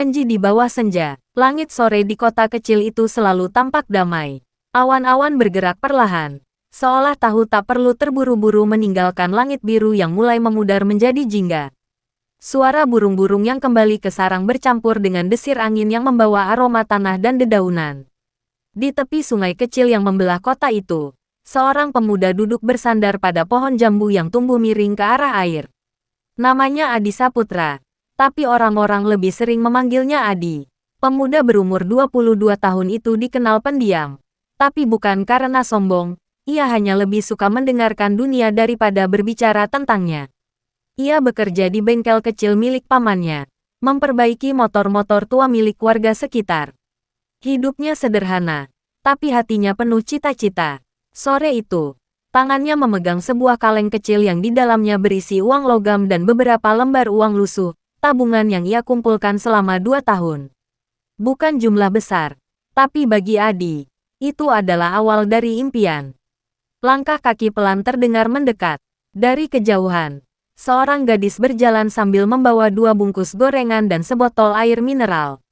Janji di bawah senja, langit sore di kota kecil itu selalu tampak damai. Awan-awan bergerak perlahan, seolah tahu tak perlu terburu-buru meninggalkan langit biru yang mulai memudar menjadi jingga. Suara burung-burung yang kembali ke sarang bercampur dengan desir angin yang membawa aroma tanah dan dedaunan. Di tepi sungai kecil yang membelah kota itu, seorang pemuda duduk bersandar pada pohon jambu yang tumbuh miring ke arah air. Namanya Adi Saputra, tapi orang-orang lebih sering memanggilnya Adi. Pemuda berumur 22 tahun itu dikenal pendiam, tapi bukan karena sombong, ia hanya lebih suka mendengarkan dunia daripada berbicara tentangnya. Ia bekerja di bengkel kecil milik pamannya, memperbaiki motor-motor tua milik warga sekitar. Hidupnya sederhana, tapi hatinya penuh cita-cita. Sore itu, tangannya memegang sebuah kaleng kecil yang di dalamnya berisi uang logam dan beberapa lembar uang lusuh, tabungan yang ia kumpulkan selama 2 tahun. Bukan jumlah besar, tapi bagi Adi, itu adalah awal dari impian. Langkah kaki pelan terdengar mendekat. Dari kejauhan, seorang gadis berjalan sambil membawa 2 bungkus gorengan dan sebotol air mineral.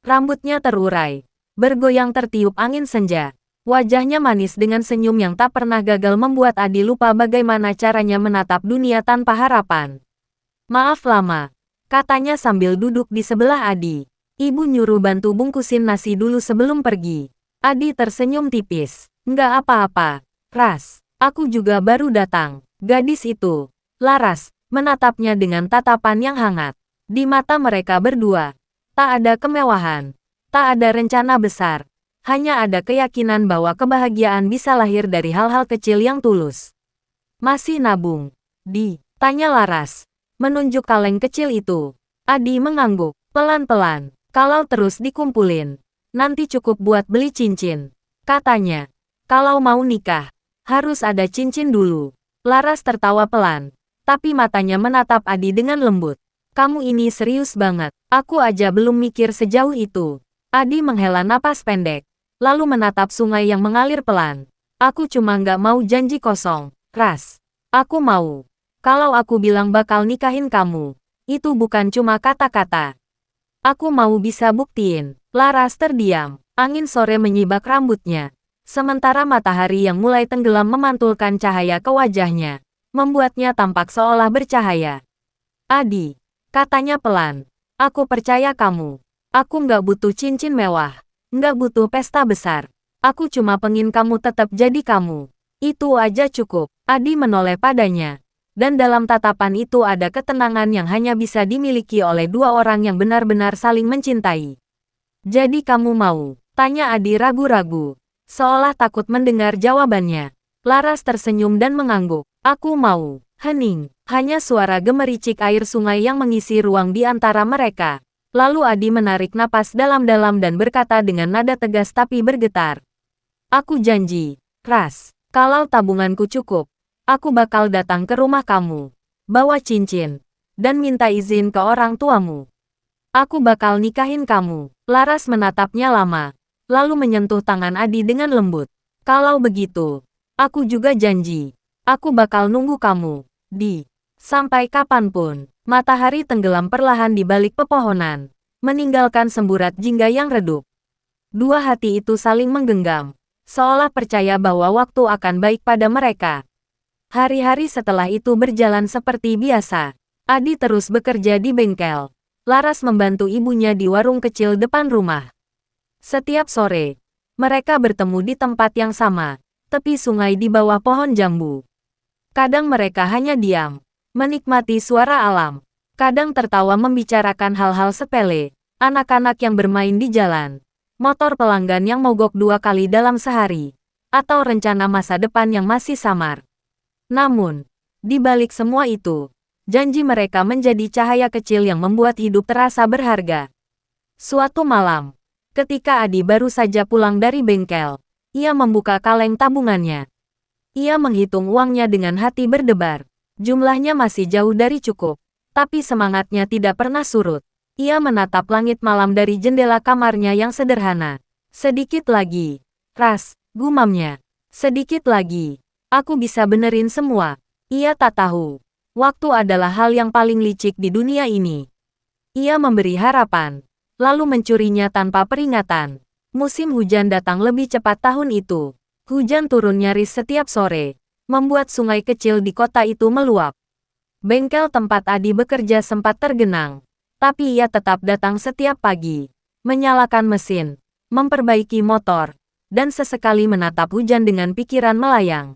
Rambutnya terurai, bergoyang tertiup angin senja. Wajahnya manis dengan senyum yang tak pernah gagal membuat Adi lupa bagaimana caranya menatap dunia tanpa harapan. "Maaf lama," katanya sambil duduk di sebelah Adi. "Ibu nyuruh bantu bungkusin nasi dulu sebelum pergi." Adi tersenyum tipis. "Nggak apa-apa, Ras. Aku juga baru datang." Gadis itu, Laras, menatapnya dengan tatapan yang hangat. Di mata mereka berdua, tak ada kemewahan, tak ada rencana besar. Hanya ada keyakinan bahwa kebahagiaan bisa lahir dari hal-hal kecil yang tulus. "Masih nabung?" tanya Laras, menunjuk kaleng kecil itu. Adi mengangguk, pelan-pelan. "Kalau terus dikumpulin, nanti cukup buat beli cincin," katanya. "Kalau mau nikah, harus ada cincin dulu." Laras tertawa pelan, tapi matanya menatap Adi dengan lembut. "Kamu ini serius banget, aku aja belum mikir sejauh itu." Adi menghela napas pendek, lalu menatap sungai yang mengalir pelan. "Aku cuma nggak mau janji kosong, Ras. Aku mau. Kalau aku bilang bakal nikahin kamu, itu bukan cuma kata-kata. Aku mau bisa buktiin." Laras terdiam, angin sore menyibak rambutnya. Sementara matahari yang mulai tenggelam memantulkan cahaya ke wajahnya, membuatnya tampak seolah bercahaya. "Adi," katanya pelan, "aku percaya kamu. Aku nggak butuh cincin mewah. Nggak butuh pesta besar. Aku cuma pengen kamu tetap jadi kamu. Itu aja cukup." Adi menoleh padanya. Dan dalam tatapan itu ada ketenangan yang hanya bisa dimiliki oleh 2 orang yang benar-benar saling mencintai. "Jadi kamu mau?" tanya Adi ragu-ragu, seolah takut mendengar jawabannya. Laras tersenyum dan mengangguk. "Aku mau." Hening, hanya suara gemericik air sungai yang mengisi ruang di antara mereka. Lalu Adi menarik napas dalam-dalam dan berkata dengan nada tegas tapi bergetar. "Aku janji, Ras, kalau tabunganku cukup, aku bakal datang ke rumah kamu, bawa cincin, dan minta izin ke orang tuamu. Aku bakal nikahin kamu." Laras menatapnya lama, lalu menyentuh tangan Adi dengan lembut. "Kalau begitu, aku juga janji, aku bakal nunggu kamu, sampai kapanpun." Matahari tenggelam perlahan di balik pepohonan, meninggalkan semburat jingga yang redup. 2 hati itu saling menggenggam, seolah percaya bahwa waktu akan baik pada mereka. Hari-hari setelah itu berjalan seperti biasa. Adi terus bekerja di bengkel. Laras membantu ibunya di warung kecil depan rumah. Setiap sore, mereka bertemu di tempat yang sama, tepi sungai di bawah pohon jambu. Kadang mereka hanya diam, menikmati suara alam. Kadang tertawa membicarakan hal-hal sepele, anak-anak yang bermain di jalan, motor pelanggan yang mogok 2 kali dalam sehari, atau rencana masa depan yang masih samar. Namun, di balik semua itu, janji mereka menjadi cahaya kecil yang membuat hidup terasa berharga. Suatu malam, ketika Adi baru saja pulang dari bengkel, ia membuka kaleng tabungannya. Ia menghitung uangnya dengan hati berdebar. Jumlahnya masih jauh dari cukup, tapi semangatnya tidak pernah surut. Ia menatap langit malam dari jendela kamarnya yang sederhana. "Sedikit lagi, Ras," gumamnya. "Sedikit lagi, aku bisa benerin semua." Ia tak tahu, waktu adalah hal yang paling licik di dunia ini. Ia memberi harapan, lalu mencurinya tanpa peringatan. Musim hujan datang lebih cepat tahun itu. Hujan turun nyaris setiap sore, membuat sungai kecil di kota itu meluap. Bengkel tempat Adi bekerja sempat tergenang, tapi ia tetap datang setiap pagi, menyalakan mesin, memperbaiki motor, dan sesekali menatap hujan dengan pikiran melayang.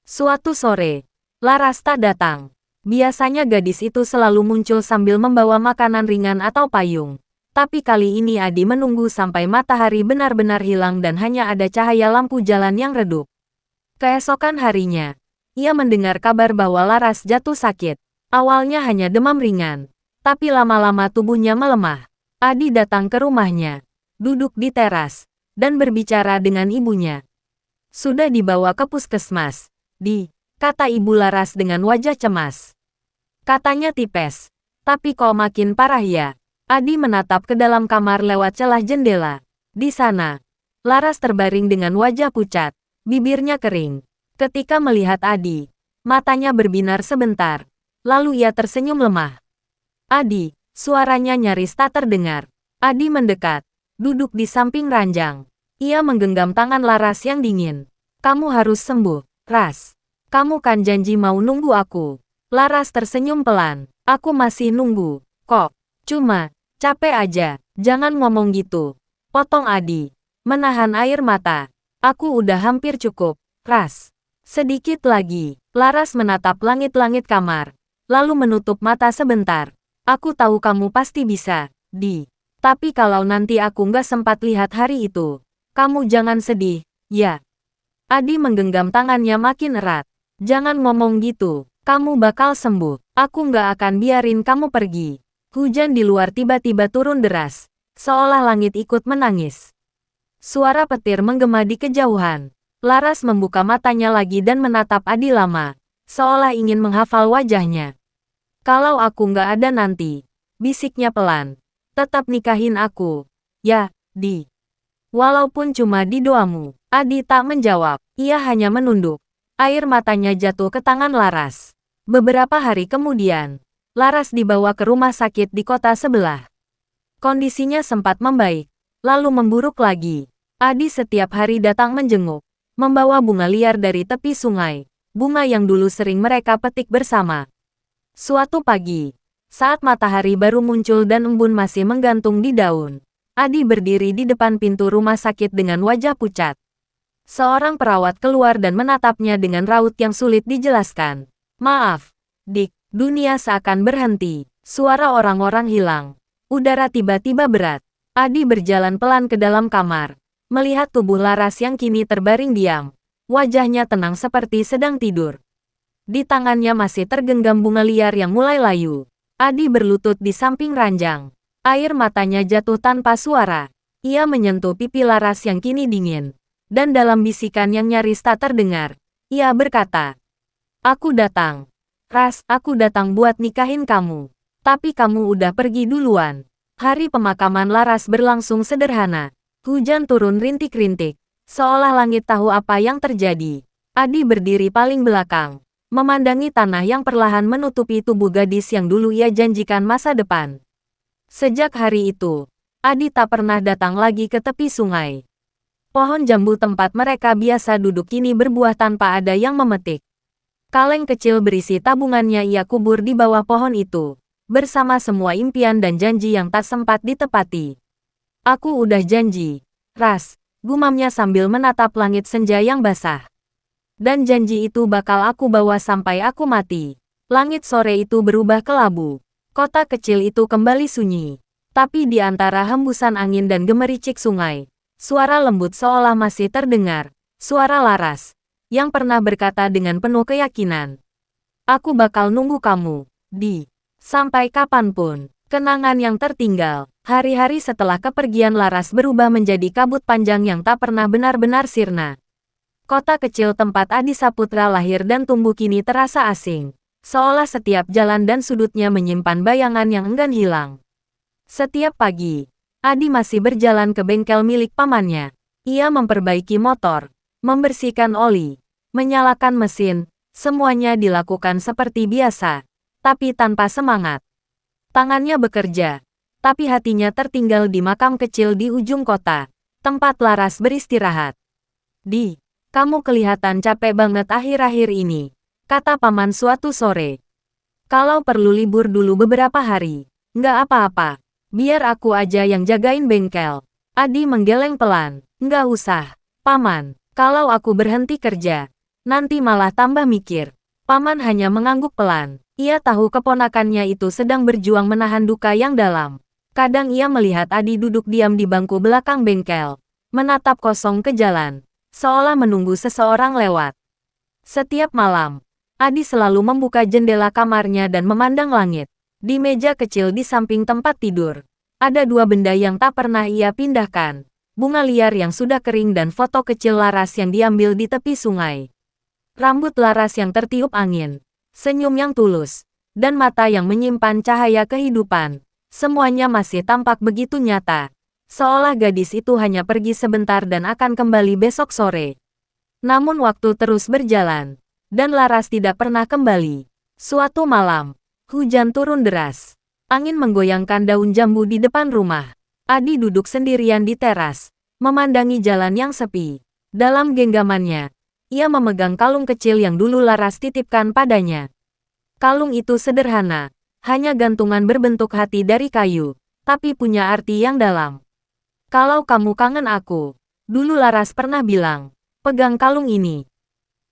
Suatu sore, Laras tak datang. Biasanya gadis itu selalu muncul sambil membawa makanan ringan atau payung. Tapi kali ini Adi menunggu sampai matahari benar-benar hilang dan hanya ada cahaya lampu jalan yang redup. Keesokan harinya, ia mendengar kabar bahwa Laras jatuh sakit. Awalnya hanya demam ringan, tapi lama-lama tubuhnya melemah. Adi datang ke rumahnya, duduk di teras, dan berbicara dengan ibunya. Sudah dibawa ke puskesmas, kata ibu Laras dengan wajah cemas. Katanya tipes, tapi kok makin parah ya? Adi menatap ke dalam kamar lewat celah jendela. Di sana, Laras terbaring dengan wajah pucat, bibirnya kering. Ketika melihat Adi, matanya berbinar sebentar, lalu ia tersenyum lemah. Adi, suaranya nyaris tak terdengar. Adi mendekat, duduk di samping ranjang. Ia menggenggam tangan Laras yang dingin. Kamu harus sembuh, Ras. Kamu kan janji mau nunggu aku. Laras tersenyum pelan. Aku masih nunggu, kok. Cuma, capek aja. Jangan ngomong gitu. Potong Adi, menahan air mata. Aku udah hampir cukup, Ras. Sedikit lagi. Laras menatap langit-langit kamar, lalu menutup mata sebentar. Aku tahu kamu pasti bisa, Tapi kalau nanti aku nggak sempat lihat hari itu, kamu jangan sedih, ya. Adi menggenggam tangannya makin erat. Jangan ngomong gitu, kamu bakal sembuh. Aku nggak akan biarin kamu pergi. Hujan di luar tiba-tiba turun deras, seolah langit ikut menangis. Suara petir menggema di kejauhan. Laras membuka matanya lagi dan menatap Adi lama, seolah ingin menghafal wajahnya. Kalau aku nggak ada nanti, bisiknya pelan, tetap nikahin aku, ya, Walaupun cuma di doamu. Adi tak menjawab, ia hanya menunduk. Air matanya jatuh ke tangan Laras. Beberapa hari kemudian, Laras dibawa ke rumah sakit di kota sebelah. Kondisinya sempat membaik, lalu memburuk lagi. Adi setiap hari datang menjenguk, membawa bunga liar dari tepi sungai, bunga yang dulu sering mereka petik bersama. Suatu pagi, saat matahari baru muncul dan embun masih menggantung di daun, Adi berdiri di depan pintu rumah sakit dengan wajah pucat. Seorang perawat keluar dan menatapnya dengan raut yang sulit dijelaskan. Maaf, Dik, dunia seakan berhenti. Suara orang-orang hilang. Udara tiba-tiba berat. Adi berjalan pelan ke dalam kamar, melihat tubuh Laras yang kini terbaring diam. Wajahnya tenang seperti sedang tidur. Di tangannya masih tergenggam bunga liar yang mulai layu. Adi berlutut di samping ranjang. Air matanya jatuh tanpa suara. Ia menyentuh pipi Laras yang kini dingin. Dan dalam bisikan yang nyaris tak terdengar, ia berkata, aku datang. Ras, aku datang buat nikahin kamu. Tapi kamu udah pergi duluan. Hari pemakaman Laras berlangsung sederhana. Hujan turun rintik-rintik, seolah langit tahu apa yang terjadi. Adi berdiri paling belakang, memandangi tanah yang perlahan menutupi tubuh gadis yang dulu ia janjikan masa depan. Sejak hari itu, Adi tak pernah datang lagi ke tepi sungai. Pohon jambu tempat mereka biasa duduk kini berbuah tanpa ada yang memetik. Kaleng kecil berisi tabungannya ia kubur di bawah pohon itu, bersama semua impian dan janji yang tak sempat ditepati. Aku udah janji, Ras, gumamnya sambil menatap langit senja yang basah. Dan janji itu bakal aku bawa sampai aku mati. Langit sore itu berubah kelabu. Kota kecil itu kembali sunyi. Tapi di antara hembusan angin dan gemericik sungai, suara lembut seolah masih terdengar, suara Laras, yang pernah berkata dengan penuh keyakinan. Aku bakal nunggu kamu, sampai kapanpun. Kenangan yang tertinggal, hari-hari setelah kepergian Laras berubah menjadi kabut panjang yang tak pernah benar-benar sirna. Kota kecil tempat Adi Saputra lahir dan tumbuh kini terasa asing, seolah setiap jalan dan sudutnya menyimpan bayangan yang enggan hilang. Setiap pagi, Adi masih berjalan ke bengkel milik pamannya. Ia memperbaiki motor, membersihkan oli, menyalakan mesin, semuanya dilakukan seperti biasa, tapi tanpa semangat. Tangannya bekerja, tapi hatinya tertinggal di makam kecil di ujung kota, tempat Laras beristirahat. Kamu kelihatan capek banget akhir-akhir ini, kata paman suatu sore. Kalau perlu libur dulu beberapa hari, nggak apa-apa. Biar aku aja yang jagain bengkel. Adi menggeleng pelan. Nggak usah, paman. Kalau aku berhenti kerja, nanti malah tambah mikir. Paman hanya mengangguk pelan. Ia tahu keponakannya itu sedang berjuang menahan duka yang dalam. Kadang ia melihat Adi duduk diam di bangku belakang bengkel, menatap kosong ke jalan, seolah menunggu seseorang lewat. Setiap malam, Adi selalu membuka jendela kamarnya dan memandang langit. Di meja kecil di samping tempat tidur, ada dua benda yang tak pernah ia pindahkan. Bunga liar yang sudah kering dan foto kecil Laras yang diambil di tepi sungai. Rambut Laras yang tertiup angin, senyum yang tulus, dan mata yang menyimpan cahaya kehidupan. Semuanya masih tampak begitu nyata, seolah gadis itu hanya pergi sebentar dan akan kembali besok sore. Namun waktu terus berjalan, dan Laras tidak pernah kembali. Suatu malam, hujan turun deras. Angin menggoyangkan daun jambu di depan rumah. Adi duduk sendirian di teras, memandangi jalan yang sepi. Dalam genggamannya, ia memegang kalung kecil yang dulu Laras titipkan padanya. Kalung itu sederhana, hanya gantungan berbentuk hati dari kayu, tapi punya arti yang dalam. Kalau kamu kangen aku, dulu Laras pernah bilang, pegang kalung ini.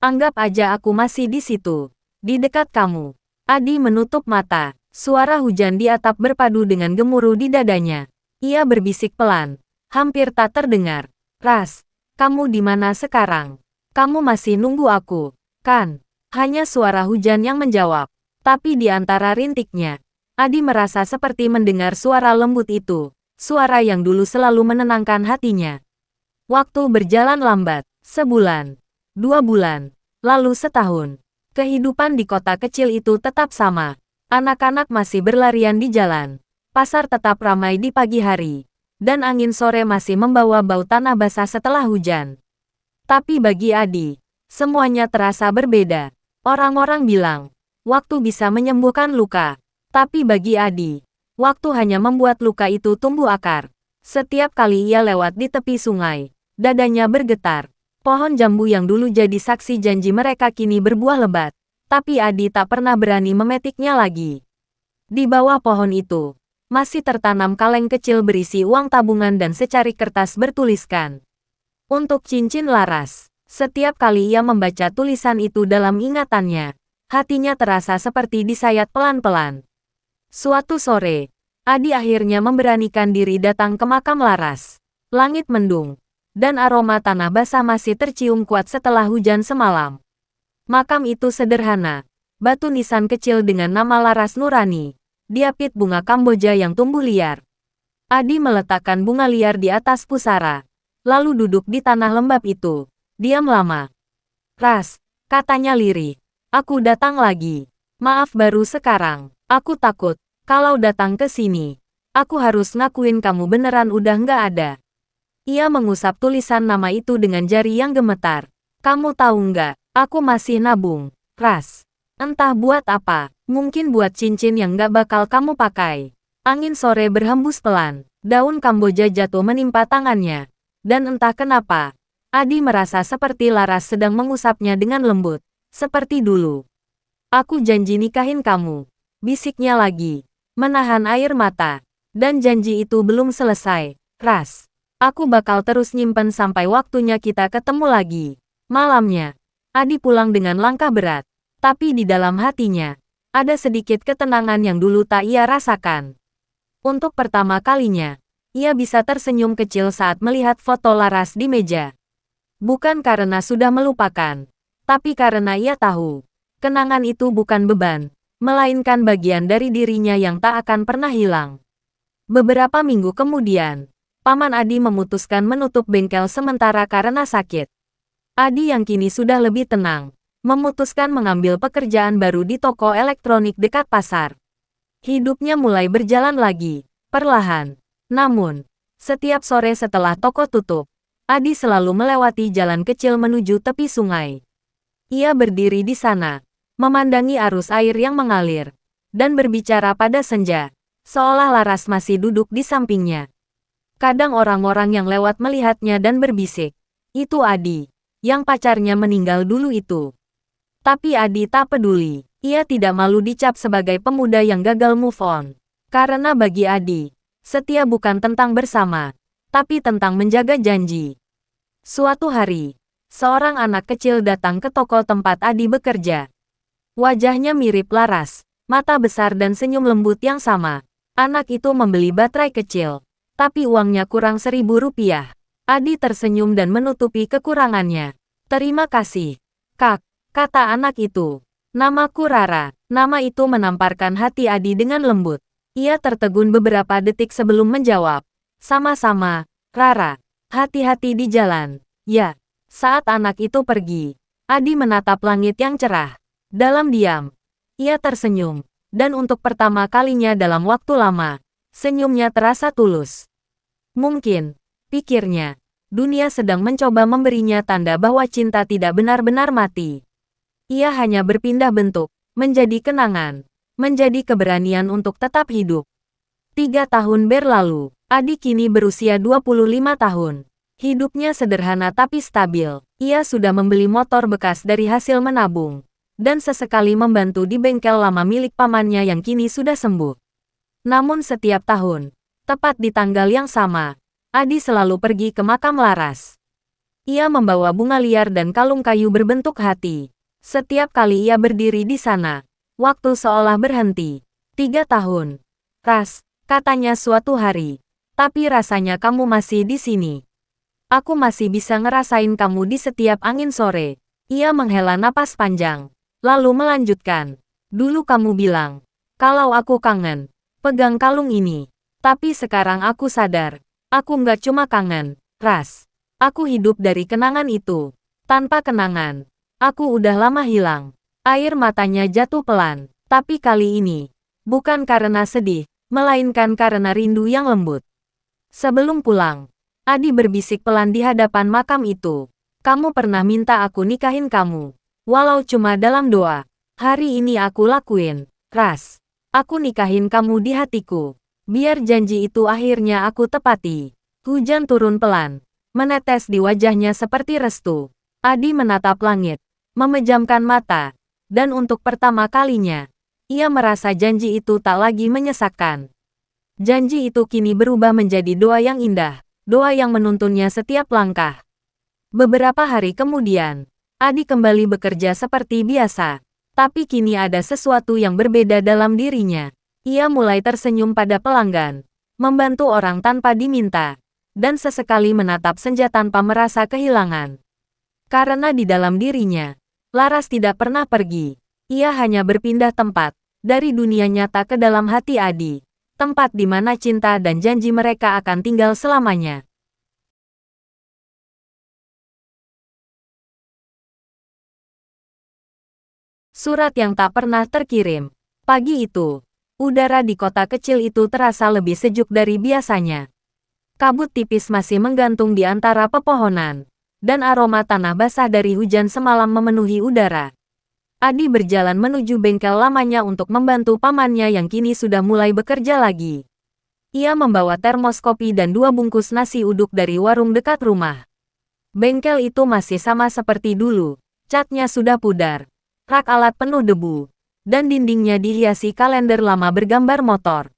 Anggap aja aku masih di situ, di dekat kamu. Adi menutup mata, suara hujan di atap berpadu dengan gemuruh di dadanya. Ia berbisik pelan, hampir tak terdengar. Ras, kamu di mana sekarang? Kamu masih nunggu aku, kan? Hanya suara hujan yang menjawab. Tapi di antara rintiknya, Adi merasa seperti mendengar suara lembut itu. Suara yang dulu selalu menenangkan hatinya. Waktu berjalan lambat, sebulan, 2 bulan, lalu setahun. Kehidupan di kota kecil itu tetap sama. Anak-anak masih berlarian di jalan. Pasar tetap ramai di pagi hari. Dan angin sore masih membawa bau tanah basah setelah hujan. Tapi bagi Adi, semuanya terasa berbeda. Orang-orang bilang, waktu bisa menyembuhkan luka. Tapi bagi Adi, waktu hanya membuat luka itu tumbuh akar. Setiap kali ia lewat di tepi sungai, dadanya bergetar. Pohon jambu yang dulu jadi saksi janji mereka kini berbuah lebat. Tapi Adi tak pernah berani memetiknya lagi. Di bawah pohon itu, masih tertanam kaleng kecil berisi uang tabungan dan secari kertas bertuliskan, untuk cincin Laras. Setiap kali ia membaca tulisan itu dalam ingatannya, hatinya terasa seperti disayat pelan-pelan. Suatu sore, Adi akhirnya memberanikan diri datang ke makam Laras. Langit mendung, dan aroma tanah basah masih tercium kuat setelah hujan semalam. Makam itu sederhana, batu nisan kecil dengan nama Laras Nurani, diapit bunga Kamboja yang tumbuh liar. Adi meletakkan bunga liar di atas pusara, lalu duduk di tanah lembab itu. Diam lama. Ras, katanya lirih. Aku datang lagi. Maaf baru sekarang. Aku takut, kalau datang ke sini, aku harus ngakuin kamu beneran udah nggak ada. Ia mengusap tulisan nama itu dengan jari yang gemetar. Kamu tahu nggak, aku masih nabung. Ras, entah buat apa, mungkin buat cincin yang nggak bakal kamu pakai. Angin sore berhembus pelan, daun Kamboja jatuh menimpa tangannya. Dan entah kenapa, Adi merasa seperti Laras sedang mengusapnya dengan lembut, seperti dulu. Aku janji nikahin kamu, bisiknya lagi, menahan air mata. Dan janji itu belum selesai, Ras. Aku bakal terus nyimpen sampai waktunya kita ketemu lagi. Malamnya, Adi pulang dengan langkah berat, tapi di dalam hatinya, ada sedikit ketenangan yang dulu tak ia rasakan. Untuk pertama kalinya, ia bisa tersenyum kecil saat melihat foto Laras di meja. Bukan karena sudah melupakan, tapi karena ia tahu, kenangan itu bukan beban, melainkan bagian dari dirinya yang tak akan pernah hilang. Beberapa minggu kemudian, Paman Adi memutuskan menutup bengkel sementara karena sakit. Adi yang kini sudah lebih tenang, memutuskan mengambil pekerjaan baru di toko elektronik dekat pasar. Hidupnya mulai berjalan lagi, perlahan. Namun, setiap sore setelah toko tutup, Adi selalu melewati jalan kecil menuju tepi sungai. Ia berdiri di sana, memandangi arus air yang mengalir, dan berbicara pada senja, seolah Laras masih duduk di sampingnya. Kadang orang-orang yang lewat melihatnya dan berbisik, "Itu Adi, yang pacarnya meninggal dulu itu." Tapi Adi tak peduli. Ia tidak malu dicap sebagai pemuda yang gagal move on. Karena bagi Adi, setia bukan tentang bersama, tapi tentang menjaga janji. Suatu hari, seorang anak kecil datang ke toko tempat Adi bekerja. Wajahnya mirip Laras, mata besar dan senyum lembut yang sama. Anak itu membeli baterai kecil, tapi uangnya kurang Rp1.000. Adi tersenyum dan menutupi kekurangannya. "Terima kasih, Kak," kata anak itu. "Namaku Rara." Nama itu menamparkan hati Adi dengan lembut. Ia tertegun beberapa detik sebelum menjawab. "Sama-sama, Rara. Hati-hati di jalan." "Ya." Saat anak itu pergi, Adi menatap langit yang cerah. Dalam diam, ia tersenyum. Dan untuk pertama kalinya dalam waktu lama, senyumnya terasa tulus. Mungkin, pikirnya, dunia sedang mencoba memberinya tanda bahwa cinta tidak benar-benar mati. Ia hanya berpindah bentuk, menjadi kenangan, menjadi keberanian untuk tetap hidup. 3 tahun berlalu, Adi kini berusia 25 tahun. Hidupnya sederhana tapi stabil. Ia sudah membeli motor bekas dari hasil menabung, dan sesekali membantu di bengkel lama milik pamannya yang kini sudah sembuh. Namun setiap tahun, tepat di tanggal yang sama, Adi selalu pergi ke makam Laras. Ia membawa bunga liar dan kalung kayu berbentuk hati. Setiap kali ia berdiri di sana, waktu seolah berhenti. 3 tahun. "Ras," katanya suatu hari. "Tapi rasanya kamu masih di sini. Aku masih bisa ngerasain kamu di setiap angin sore." Ia menghela napas panjang, lalu melanjutkan. "Dulu kamu bilang, kalau aku kangen, pegang kalung ini. Tapi sekarang aku sadar, aku nggak cuma kangen, Ras. Aku hidup dari kenangan itu. Tanpa kenangan, aku udah lama hilang." Air matanya jatuh pelan, tapi kali ini, bukan karena sedih, melainkan karena rindu yang lembut. Sebelum pulang, Adi berbisik pelan di hadapan makam itu. "Kamu pernah minta aku nikahin kamu, walau cuma dalam doa. Hari ini aku lakuin, Ras. Aku nikahin kamu di hatiku. Biar janji itu akhirnya aku tepati." Hujan turun pelan, menetes di wajahnya seperti restu. Adi menatap langit, memejamkan mata, dan untuk pertama kalinya, ia merasa janji itu tak lagi menyesakkan. Janji itu kini berubah menjadi doa yang indah, doa yang menuntunnya setiap langkah. Beberapa hari kemudian, Adi kembali bekerja seperti biasa, tapi kini ada sesuatu yang berbeda dalam dirinya. Ia mulai tersenyum pada pelanggan, membantu orang tanpa diminta, dan sesekali menatap senja tanpa merasa kehilangan. Karena di dalam dirinya, Laras tidak pernah pergi. Ia hanya berpindah tempat, dari dunia nyata ke dalam hati Adi. Tempat di mana cinta dan janji mereka akan tinggal selamanya. Surat yang tak pernah terkirim. Pagi itu, udara di kota kecil itu terasa lebih sejuk dari biasanya. Kabut tipis masih menggantung di antara pepohonan, dan aroma tanah basah dari hujan semalam memenuhi udara. Adi berjalan menuju bengkel lamanya untuk membantu pamannya yang kini sudah mulai bekerja lagi. Ia membawa termos kopi dan 2 bungkus nasi uduk dari warung dekat rumah. Bengkel itu masih sama seperti dulu, catnya sudah pudar, rak alat penuh debu, dan dindingnya dihiasi kalender lama bergambar motor.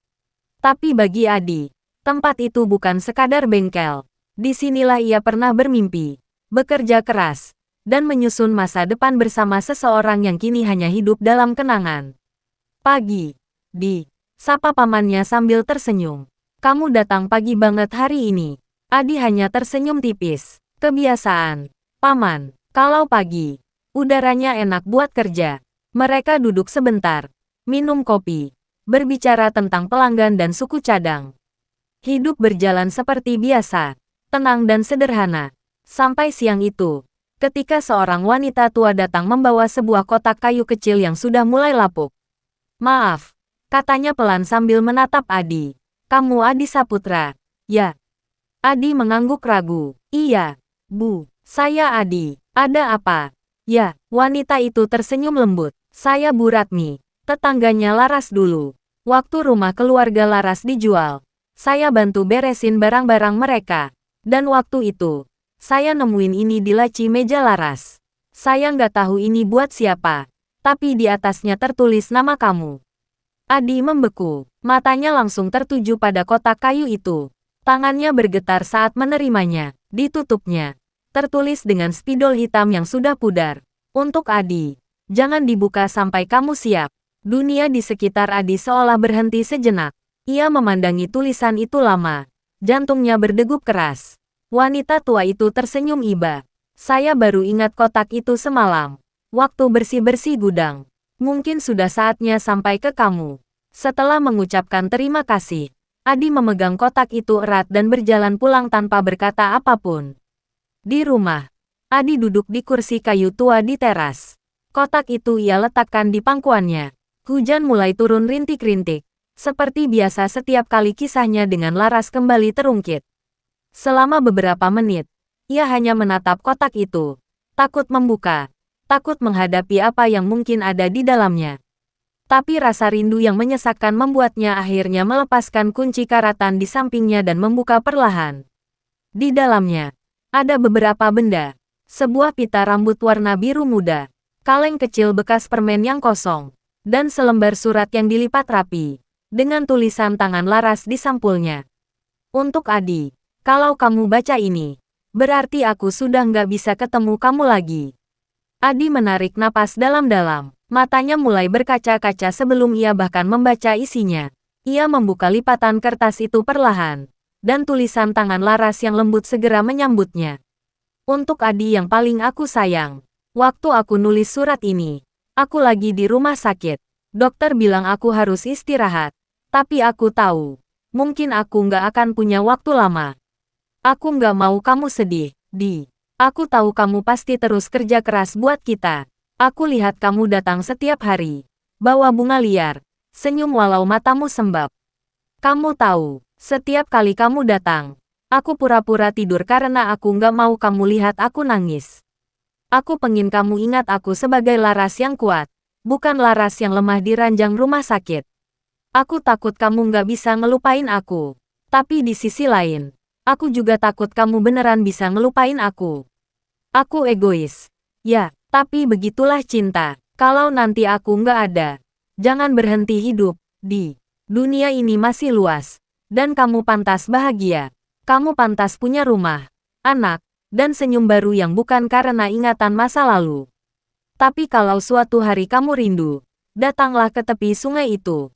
Tapi bagi Adi, tempat itu bukan sekadar bengkel. Disinilah ia pernah bermimpi, bekerja keras, dan menyusun masa depan bersama seseorang yang kini hanya hidup dalam kenangan. "Pagi, Di," sapa pamannya sambil tersenyum. "Kamu datang pagi banget hari ini." Adi hanya tersenyum tipis. "Kebiasaan, Paman. Kalau pagi, udaranya enak buat kerja." Mereka duduk sebentar, minum kopi, berbicara tentang pelanggan dan suku cadang. Hidup berjalan seperti biasa, tenang dan sederhana. Sampai siang itu, ketika seorang wanita tua datang membawa sebuah kotak kayu kecil yang sudah mulai lapuk. "Maaf," katanya pelan sambil menatap Adi. "Kamu Adi Saputra?" "Ya." Adi mengangguk ragu. "Iya, Bu. Saya Adi. Ada apa?" "Ya." Wanita itu tersenyum lembut. "Saya Bu Ratmi, tetangganya Laras dulu." Waktu rumah keluarga Laras dijual, saya bantu beresin barang-barang mereka. Dan waktu itu, saya nemuin ini di laci meja Laras. Saya nggak tahu ini buat siapa, tapi di atasnya tertulis nama kamu. Adi membeku, matanya langsung tertuju pada kotak kayu itu. Tangannya bergetar saat menerimanya. Ditutupnya, tertulis dengan spidol hitam yang sudah pudar. Untuk Adi, jangan dibuka sampai kamu siap. Dunia di sekitar Adi seolah berhenti sejenak. Ia memandangi tulisan itu lama. Jantungnya berdegup keras. Wanita tua itu tersenyum iba. Saya baru ingat kotak itu semalam. Waktu bersih-bersih gudang. Mungkin sudah saatnya sampai ke kamu. Setelah mengucapkan terima kasih, Adi memegang kotak itu erat dan berjalan pulang tanpa berkata apapun. Di rumah, Adi duduk di kursi kayu tua di teras. Kotak itu ia letakkan di pangkuannya. Hujan mulai turun rintik-rintik. Seperti biasa setiap kali kisahnya dengan Laras kembali terungkit. Selama beberapa menit, ia hanya menatap kotak itu. Takut membuka, takut menghadapi apa yang mungkin ada di dalamnya. Tapi rasa rindu yang menyesakkan membuatnya akhirnya melepaskan kunci karatan di sampingnya dan membuka perlahan. Di dalamnya, ada beberapa benda. Sebuah pita rambut warna biru muda, kaleng kecil bekas permen yang kosong, dan selembar surat yang dilipat rapi, dengan tulisan tangan Laras di sampulnya. Untuk Adi, kalau kamu baca ini, berarti aku sudah nggak bisa ketemu kamu lagi. Adi menarik napas dalam-dalam. Matanya mulai berkaca-kaca sebelum ia bahkan membaca isinya. Ia membuka lipatan kertas itu perlahan, dan tulisan tangan Laras yang lembut segera menyambutnya. Untuk Adi yang paling aku sayang, waktu aku nulis surat ini, aku lagi di rumah sakit. Dokter bilang aku harus istirahat, tapi aku tahu, mungkin aku nggak akan punya waktu lama. Aku nggak mau kamu sedih, Di. Aku tahu kamu pasti terus kerja keras buat kita. Aku lihat kamu datang setiap hari, bawa bunga liar, senyum walau matamu sembab. Kamu tahu, setiap kali kamu datang, aku pura-pura tidur karena aku nggak mau kamu lihat aku nangis. Aku pengen kamu ingat aku sebagai Laras yang kuat, bukan Laras yang lemah di ranjang rumah sakit. Aku takut kamu nggak bisa ngelupain aku, tapi di sisi lain, aku juga takut kamu beneran bisa ngelupain aku. Aku egois, ya. Tapi begitulah cinta. Kalau nanti aku nggak ada, jangan berhenti hidup, Di. Dunia ini masih luas, dan kamu pantas bahagia. Kamu pantas punya rumah, anak, dan senyum baru yang bukan karena ingatan masa lalu. Tapi kalau suatu hari kamu rindu, datanglah ke tepi sungai itu.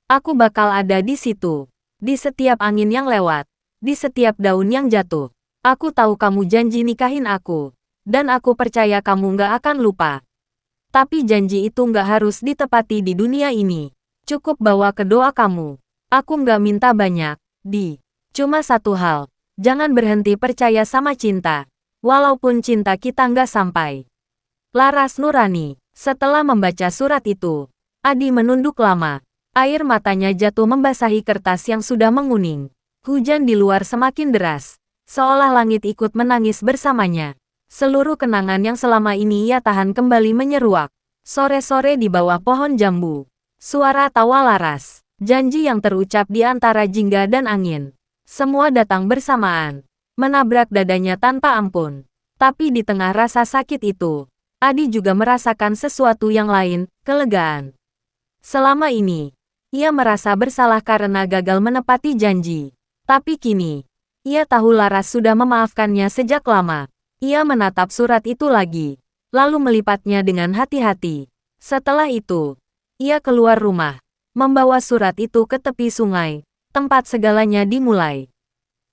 Aku bakal ada di situ, di setiap angin yang lewat, di setiap daun yang jatuh. Aku tahu kamu janji nikahin aku. Dan aku percaya kamu nggak akan lupa. Tapi janji itu nggak harus ditepati di dunia ini. Cukup bawa ke doa kamu. Aku nggak minta banyak, Di. Cuma satu hal, jangan berhenti percaya sama cinta. Walaupun cinta kita nggak sampai. Laras Nurani. Setelah membaca surat itu, Adi menunduk lama. Air matanya jatuh membasahi kertas yang sudah menguning. Hujan di luar semakin deras, seolah langit ikut menangis bersamanya. Seluruh kenangan yang selama ini ia tahan kembali menyeruak. Sore-sore di bawah pohon jambu. Suara tawa Laras. Janji yang terucap di antara jingga dan angin. Semua datang bersamaan. Menabrak dadanya tanpa ampun. Tapi di tengah rasa sakit itu, Adi juga merasakan sesuatu yang lain, kelegaan. Selama ini, ia merasa bersalah karena gagal menepati janji. Tapi kini, ia tahu Laras sudah memaafkannya sejak lama. Ia menatap surat itu lagi, lalu melipatnya dengan hati-hati. Setelah itu, ia keluar rumah, membawa surat itu ke tepi sungai, tempat segalanya dimulai.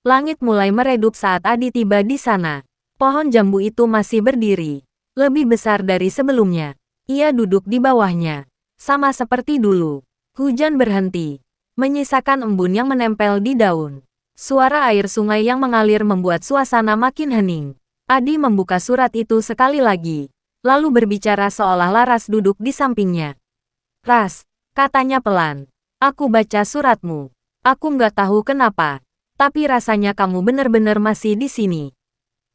Langit mulai meredup saat Adi tiba di sana. Pohon jambu itu masih berdiri, lebih besar dari sebelumnya. Ia duduk di bawahnya, sama seperti dulu. Hujan berhenti, menyisakan embun yang menempel di daun. Suara air sungai yang mengalir membuat suasana makin hening. Adi membuka surat itu sekali lagi, lalu berbicara seolah Laras duduk di sampingnya. Ras, katanya pelan, aku baca suratmu. Aku nggak tahu kenapa, tapi rasanya kamu benar-benar masih di sini.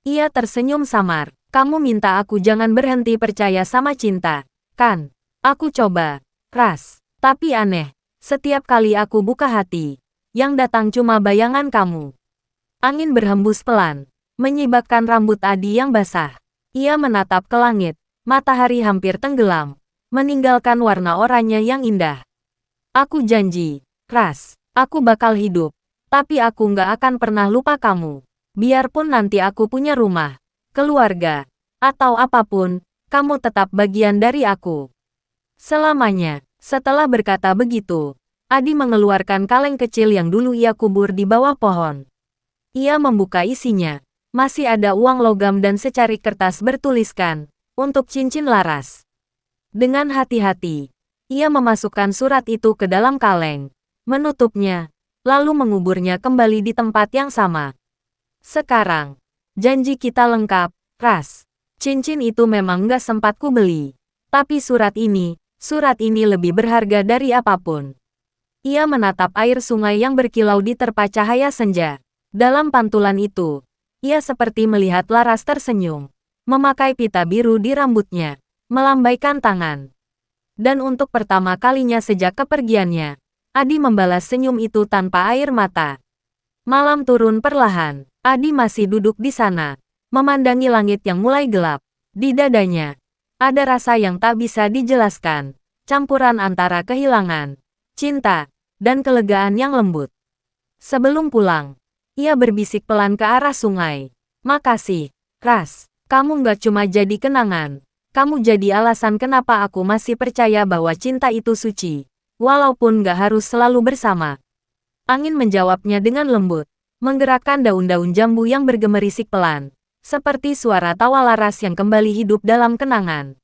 Ia tersenyum samar. Kamu minta aku jangan berhenti percaya sama cinta, kan? Aku coba, Ras. Tapi aneh, Setiap kali aku buka hati, yang datang cuma bayangan kamu. Angin berhembus pelan, menyibakkan rambut Adi yang basah. Ia menatap ke langit, matahari hampir tenggelam, meninggalkan warna oranye yang indah. Aku janji, Ras, aku bakal hidup, tapi aku nggak akan pernah lupa kamu. Biarpun nanti aku punya rumah, keluarga, atau apapun, kamu tetap bagian dari aku. Selamanya. Setelah berkata begitu, Adi mengeluarkan kaleng kecil yang dulu ia kubur di bawah pohon. Ia membuka isinya. Masih ada uang logam dan secari kertas bertuliskan, untuk cincin Laras. Dengan hati-hati, ia memasukkan surat itu ke dalam kaleng, menutupnya, lalu menguburnya kembali di tempat yang sama. Sekarang, janji kita lengkap, Ras. Cincin itu memang nggak sempat kubeli, tapi surat ini lebih berharga dari apapun. Ia menatap air sungai yang berkilau di terpa cahaya senja. Dalam pantulan itu, ia seperti melihat Laras tersenyum, memakai pita biru di rambutnya, melambaikan tangan. Dan untuk pertama kalinya sejak kepergiannya, Adi membalas senyum itu tanpa air mata. Malam turun perlahan, Adi masih duduk di sana, memandangi langit yang mulai gelap. Di dadanya, ada rasa yang tak bisa dijelaskan, campuran antara kehilangan, cinta, dan kelegaan yang lembut. Sebelum pulang, ia berbisik pelan ke arah sungai. Makasih, Ras. Kamu nggak cuma jadi kenangan, kamu jadi alasan kenapa aku masih percaya bahwa cinta itu suci, walaupun nggak harus selalu bersama. Angin menjawabnya dengan lembut, menggerakkan daun-daun jambu yang bergemerisik pelan, seperti suara tawa Laras yang kembali hidup dalam kenangan.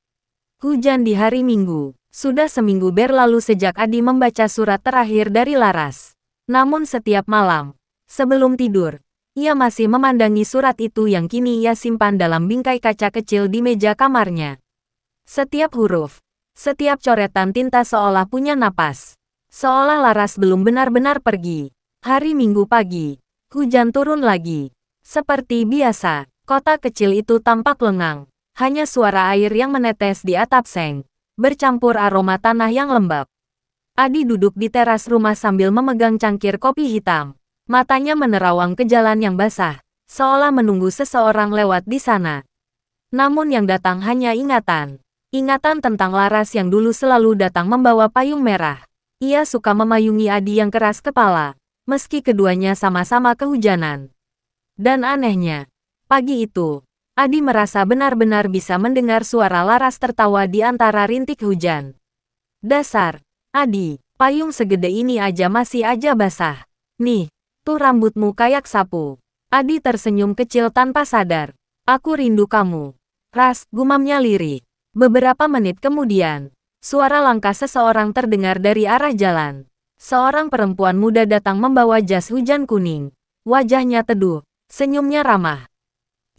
Hujan di hari Minggu. Sudah seminggu berlalu sejak Adi membaca surat terakhir dari Laras. Namun setiap malam, sebelum tidur, ia masih memandangi surat itu yang kini ia simpan dalam bingkai kaca kecil di meja kamarnya. Setiap huruf, setiap coretan tinta seolah punya napas. Seolah Laras belum benar-benar pergi. Hari Minggu pagi, hujan turun lagi. Seperti biasa, kota kecil itu tampak lengang. Hanya suara air yang menetes di atap seng, bercampur aroma tanah yang lembab. Adi duduk di teras rumah sambil memegang cangkir kopi hitam. Matanya menerawang ke jalan yang basah, seolah menunggu seseorang lewat di sana. Namun yang datang hanya ingatan. Ingatan tentang Laras yang dulu selalu datang membawa payung merah. Ia suka memayungi Adi yang keras kepala, meski keduanya sama-sama kehujanan. Dan anehnya, pagi itu, Adi merasa benar-benar bisa mendengar suara Laras tertawa di antara rintik hujan. Dasar, Adi, payung segede ini aja masih aja basah. Nih, tuh rambutmu kayak sapu. Adi tersenyum kecil tanpa sadar. Aku rindu kamu. Ras, gumamnya lirih. Beberapa menit kemudian, suara langkah seseorang terdengar dari arah jalan. Seorang perempuan muda datang membawa jas hujan kuning. Wajahnya teduh, senyumnya ramah.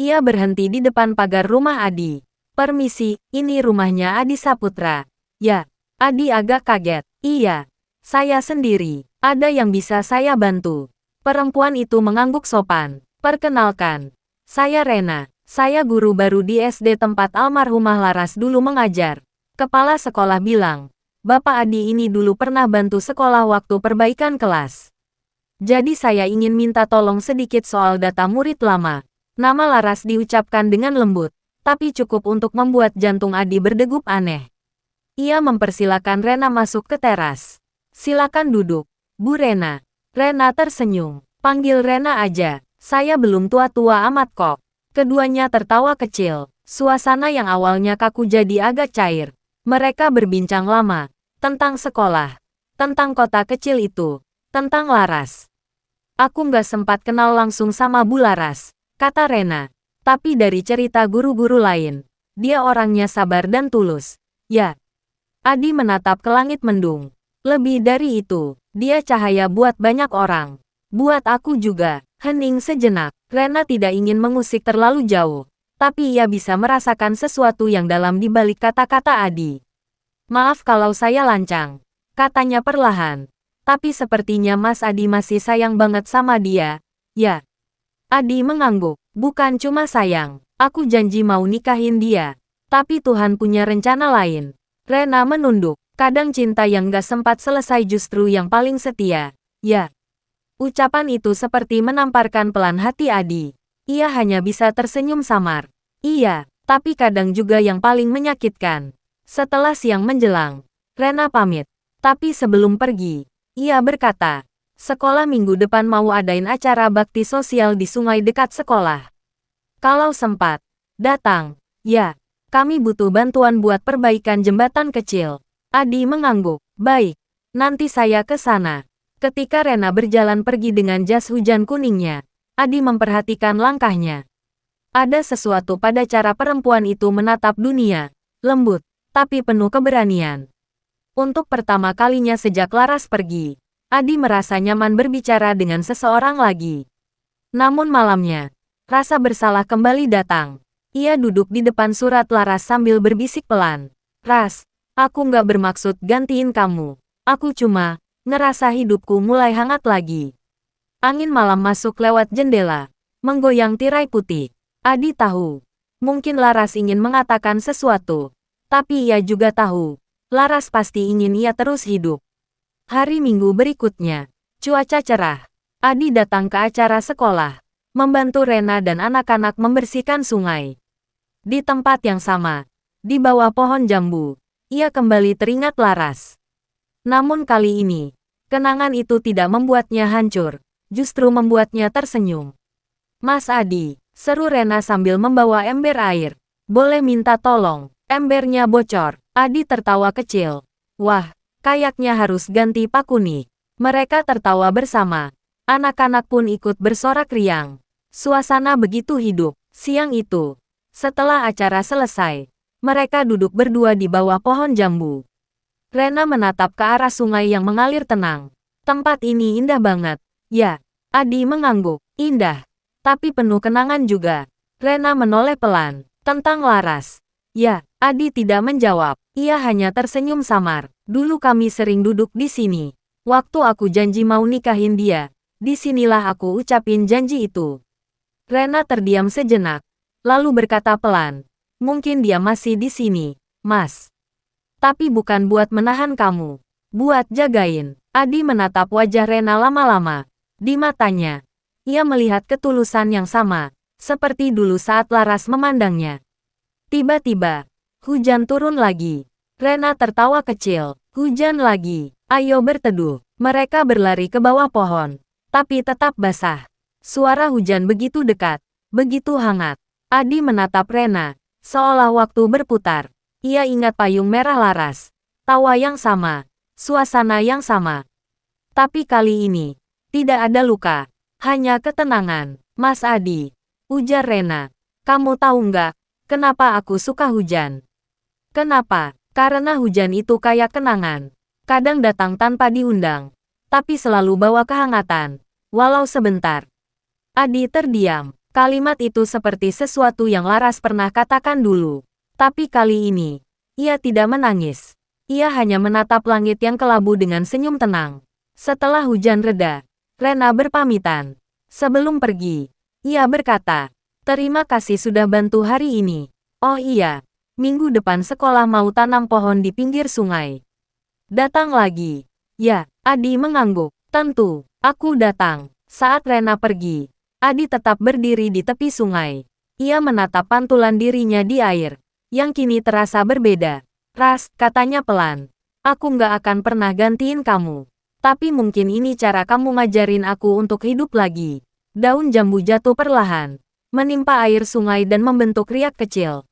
Ia berhenti di depan pagar rumah Adi. Permisi, ini rumahnya Adi Saputra. Ya, Adi agak kaget. Iya, saya sendiri. Ada yang bisa saya bantu? Perempuan itu mengangguk sopan. Perkenalkan, saya Rena. Saya guru baru di SD tempat almarhumah Laras dulu mengajar. Kepala sekolah bilang, Bapak Adi ini dulu pernah bantu sekolah waktu perbaikan kelas. Jadi saya ingin minta tolong sedikit soal data murid lama. Nama Laras diucapkan dengan lembut, tapi cukup untuk membuat jantung Adi berdegup aneh. Ia mempersilakan Rena masuk ke teras. Silakan duduk, Bu Rena. Rena tersenyum. Panggil Rena aja, saya belum tua-tua amat kok. Keduanya tertawa kecil. Suasana yang awalnya kaku jadi agak cair. Mereka berbincang lama, tentang sekolah, tentang kota kecil itu, tentang Laras. Aku nggak sempat kenal langsung sama Bu Laras, kata Rena. Tapi dari cerita guru-guru lain, dia orangnya sabar dan tulus. Ya. Adi menatap ke langit mendung. Lebih dari itu, dia cahaya buat banyak orang. Buat aku juga. Hening sejenak. Rena tidak ingin mengusik terlalu jauh. Tapi ia bisa merasakan sesuatu yang dalam di balik kata-kata Adi. Maaf kalau saya lancang, katanya perlahan. Tapi sepertinya Mas Adi masih sayang banget sama dia. Ya. Adi mengangguk. Bukan cuma sayang, aku janji mau nikahin dia. Tapi Tuhan punya rencana lain. Rena menunduk. Kadang cinta yang gak sempat selesai justru yang paling setia. Ya. Ucapan itu seperti menamparkan pelan hati Adi. Ia hanya bisa tersenyum samar. Iya, tapi kadang juga yang paling menyakitkan. Setelah siang menjelang, Rena pamit. Tapi sebelum pergi, ia berkata, sekolah minggu depan mau adain acara bakti sosial di sungai dekat sekolah. Kalau sempat, datang. Ya, kami butuh bantuan buat perbaikan jembatan kecil. Adi mengangguk. Baik, nanti saya ke sana. Ketika Rena berjalan pergi dengan jas hujan kuningnya, Adi memperhatikan langkahnya. Ada sesuatu pada cara perempuan itu menatap dunia, lembut, tapi penuh keberanian. Untuk pertama kalinya sejak Laras pergi, Adi merasa nyaman berbicara dengan seseorang lagi. Namun malamnya, rasa bersalah kembali datang. Ia duduk di depan surat Laras sambil berbisik pelan. Ras, aku nggak bermaksud gantiin kamu. Aku cuma ngerasa hidupku mulai hangat lagi. Angin malam masuk lewat jendela, menggoyang tirai putih. Adi tahu, mungkin Laras ingin mengatakan sesuatu. Tapi ia juga tahu, Laras pasti ingin ia terus hidup. Hari Minggu berikutnya, cuaca cerah. Adi datang ke acara sekolah, membantu Rena dan anak-anak membersihkan sungai. Di tempat yang sama, di bawah pohon jambu, ia kembali teringat Laras. Namun kali ini, kenangan itu tidak membuatnya hancur, justru membuatnya tersenyum. Mas Adi, seru Rena sambil membawa ember air. Boleh minta tolong, embernya bocor. Adi tertawa kecil. Wah, kayaknya harus ganti paku nih. Mereka tertawa bersama. Anak-anak pun ikut bersorak riang. Suasana begitu hidup. Siang itu, setelah acara selesai, mereka duduk berdua di bawah pohon jambu. Rena menatap ke arah sungai yang mengalir tenang. Tempat ini indah banget. Ya, Adi mengangguk. Indah, tapi penuh kenangan juga. Rena menoleh pelan. Tentang Laras. Ya, Adi tidak menjawab. Ia hanya tersenyum samar. Dulu kami sering duduk di sini. Waktu aku janji mau nikahin dia, disinilah aku ucapin janji itu. Rena terdiam sejenak, lalu berkata pelan. Mungkin dia masih di sini, Mas. Tapi bukan buat menahan kamu. Buat jagain. Adi menatap wajah Rena lama-lama. Di matanya, ia melihat ketulusan yang sama, seperti dulu saat Laras memandangnya. Tiba-tiba, hujan turun lagi. Rena tertawa kecil. Hujan lagi. Ayo berteduh. Mereka berlari ke bawah pohon, tapi tetap basah. Suara hujan begitu dekat, begitu hangat. Adi menatap Rena, seolah waktu berputar. Ia ingat payung merah Laras. Tawa yang sama, suasana yang sama. Tapi kali ini, tidak ada luka, hanya ketenangan. Mas Adi, ujar Rena. Kamu tahu nggak, kenapa aku suka hujan? Kenapa? Karena hujan itu kayak kenangan. Kadang datang tanpa diundang, tapi selalu bawa kehangatan, walau sebentar. Adi terdiam. Kalimat itu seperti sesuatu yang Laras pernah katakan dulu. Tapi kali ini, ia tidak menangis. Ia hanya menatap langit yang kelabu dengan senyum tenang. Setelah hujan reda, Rena berpamitan. Sebelum pergi, ia berkata, terima kasih sudah bantu hari ini. Oh iya, minggu depan sekolah mau tanam pohon di pinggir sungai. Datang lagi. Ya, Adi mengangguk. Tentu, aku datang. Saat Rena pergi, Adi tetap berdiri di tepi sungai. Ia menatap pantulan dirinya di air, yang kini terasa berbeda. Ras, katanya pelan. Aku nggak akan pernah gantiin kamu. Tapi mungkin ini cara kamu ngajarin aku untuk hidup lagi. Daun jambu jatuh perlahan, menimpa air sungai dan membentuk riak kecil.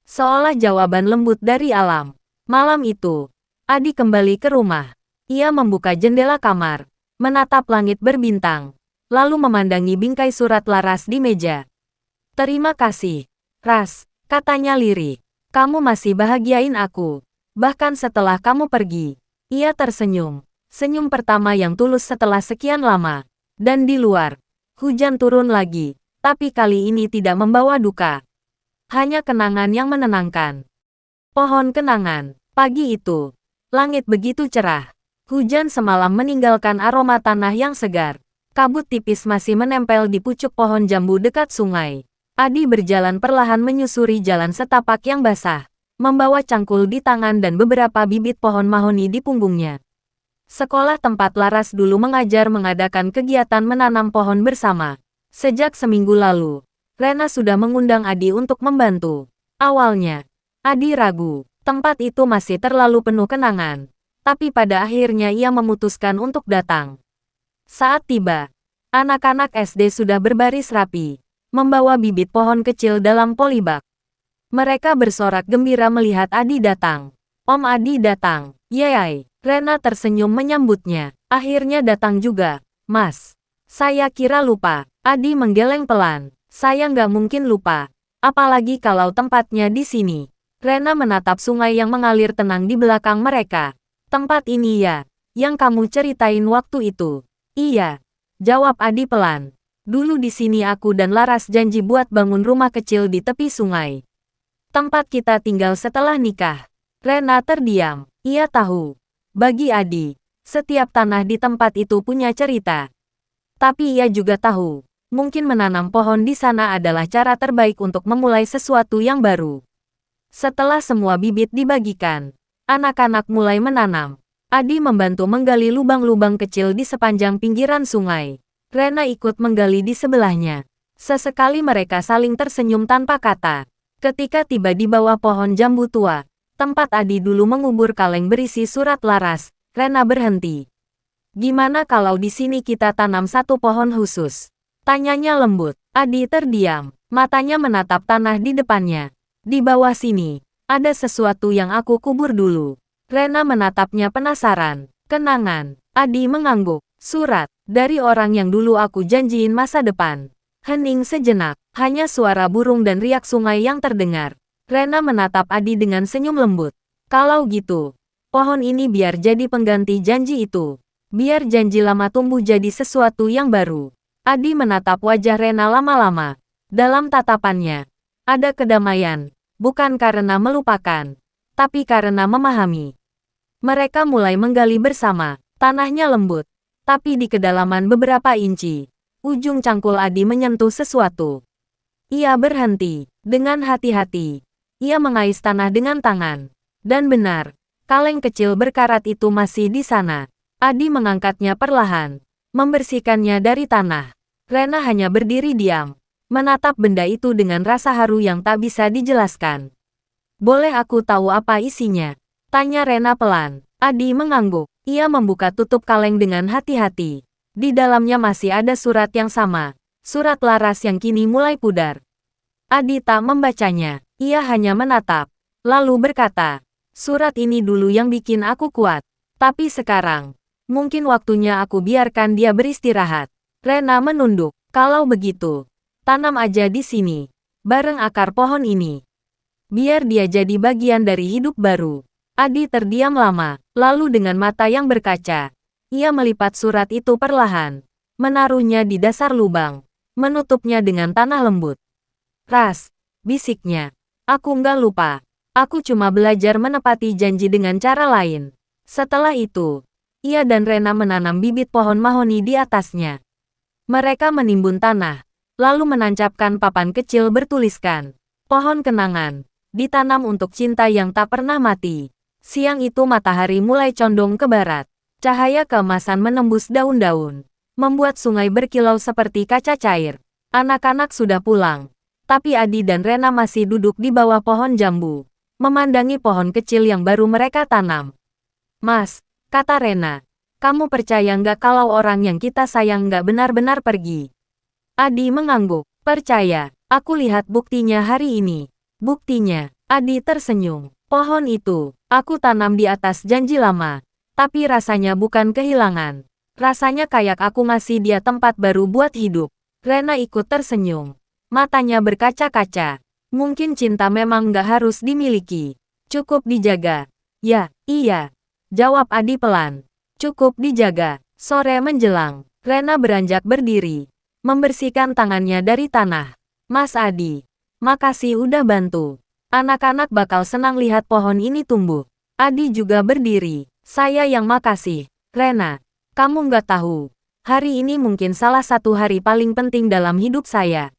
Seolah jawaban lembut dari alam. Malam itu, Adi kembali ke rumah. Ia membuka jendela kamar, menatap langit berbintang, lalu memandangi bingkai surat Laras di meja. Terima kasih, Ras, katanya lirik. Kamu masih bahagiain aku, bahkan setelah kamu pergi. Ia tersenyum, senyum pertama yang tulus setelah sekian lama. Dan di luar, hujan turun lagi, tapi kali ini tidak membawa duka. Hanya kenangan yang menenangkan. Pohon kenangan. Pagi itu, langit begitu cerah. Hujan semalam meninggalkan aroma tanah yang segar. Kabut tipis masih menempel di pucuk pohon jambu dekat sungai. Adi berjalan perlahan menyusuri jalan setapak yang basah, membawa cangkul di tangan dan beberapa bibit pohon mahoni di punggungnya. Sekolah tempat Laras dulu mengajar mengadakan kegiatan menanam pohon bersama. Sejak seminggu lalu, Rena sudah mengundang Adi untuk membantu. Awalnya, Adi ragu, tempat itu masih terlalu penuh kenangan. Tapi pada akhirnya ia memutuskan untuk datang. Saat tiba, anak-anak SD sudah berbaris rapi, membawa bibit pohon kecil dalam polybag. Mereka bersorak gembira melihat Adi datang. Om Adi datang, yeay. Rena tersenyum menyambutnya. Akhirnya datang juga, Mas. Saya kira lupa. Adi menggeleng pelan. Saya nggak mungkin lupa. Apalagi kalau tempatnya di sini. Rena menatap sungai yang mengalir tenang di belakang mereka. Tempat ini ya, yang kamu ceritain waktu itu. Iya, jawab Adi pelan. Dulu di sini aku dan Laras janji buat bangun rumah kecil di tepi sungai. Tempat kita tinggal setelah nikah. Rena terdiam. Ia tahu. Bagi Adi, setiap tanah di tempat itu punya cerita. Tapi ia juga tahu, mungkin menanam pohon di sana adalah cara terbaik untuk memulai sesuatu yang baru. Setelah semua bibit dibagikan, anak-anak mulai menanam. Adi membantu menggali lubang-lubang kecil di sepanjang pinggiran sungai. Rena ikut menggali di sebelahnya. Sesekali mereka saling tersenyum tanpa kata. Ketika tiba di bawah pohon jambu tua, tempat Adi dulu mengubur kaleng berisi surat Laras, Rena berhenti. Gimana kalau di sini kita tanam satu pohon khusus? Tanyanya lembut. Adi terdiam, matanya menatap tanah di depannya. Di bawah sini, ada sesuatu yang aku kubur dulu. Rena menatapnya penasaran. Kenangan. Adi mengangguk. Surat, dari orang yang dulu aku janjiin masa depan. Hening sejenak, hanya suara burung dan riak sungai yang terdengar. Rena menatap Adi dengan senyum lembut. Kalau gitu, pohon ini biar jadi pengganti janji itu. Biar janji lama tumbuh jadi sesuatu yang baru. Adi menatap wajah Rena lama-lama. Dalam tatapannya, ada kedamaian. Bukan karena melupakan, tapi karena memahami. Mereka mulai menggali bersama. Tanahnya lembut, tapi di kedalaman beberapa inci, ujung cangkul Adi menyentuh sesuatu. Ia berhenti. Dengan hati-hati, ia mengais tanah dengan tangan. Dan benar, kaleng kecil berkarat itu masih di sana. Adi mengangkatnya perlahan, membersihkannya dari tanah. Rena hanya berdiri diam, menatap benda itu dengan rasa haru yang tak bisa dijelaskan. Boleh aku tahu apa isinya? Tanya Rena pelan. Adi mengangguk. Ia membuka tutup kaleng dengan hati-hati. Di dalamnya masih ada surat yang sama. Surat Laras yang kini mulai pudar. Adi tak membacanya. Ia hanya menatap. Lalu berkata, surat ini dulu yang bikin aku kuat. Tapi sekarang, mungkin waktunya aku biarkan dia beristirahat. Rena menunduk. Kalau begitu, tanam aja di sini. Bareng akar pohon ini. Biar dia jadi bagian dari hidup baru. Adi terdiam lama, lalu dengan mata yang berkaca, ia melipat surat itu perlahan, menaruhnya di dasar lubang, menutupnya dengan tanah lembut. Ras, bisiknya, aku nggak lupa. Aku cuma belajar menepati janji dengan cara lain. Setelah itu, ia dan Rena menanam bibit pohon mahoni di atasnya. Mereka menimbun tanah, lalu menancapkan papan kecil bertuliskan, pohon kenangan, ditanam untuk cinta yang tak pernah mati. Siang itu matahari mulai condong ke barat. Cahaya keemasan menembus daun-daun, membuat sungai berkilau seperti kaca cair. Anak-anak sudah pulang, tapi Adi dan Rena masih duduk di bawah pohon jambu, memandangi pohon kecil yang baru mereka tanam. Mas, kata Rena, kamu percaya nggak kalau orang yang kita sayang nggak benar-benar pergi? Adi mengangguk. Percaya, aku lihat buktinya hari ini. Buktinya, Adi tersenyum. Pohon itu, aku tanam di atas janji lama. Tapi rasanya bukan kehilangan. Rasanya kayak aku ngasih dia tempat baru buat hidup. Rena ikut tersenyum. Matanya berkaca-kaca. Mungkin cinta memang nggak harus dimiliki. Cukup dijaga. Ya, iya. Jawab Adi pelan. Cukup dijaga. Sore menjelang. Rena beranjak berdiri. Membersihkan tangannya dari tanah. Mas Adi, makasih udah bantu. Anak-anak bakal senang lihat pohon ini tumbuh. Adi juga berdiri. Saya yang makasih. Rena, kamu nggak tahu. Hari ini mungkin salah satu hari paling penting dalam hidup saya.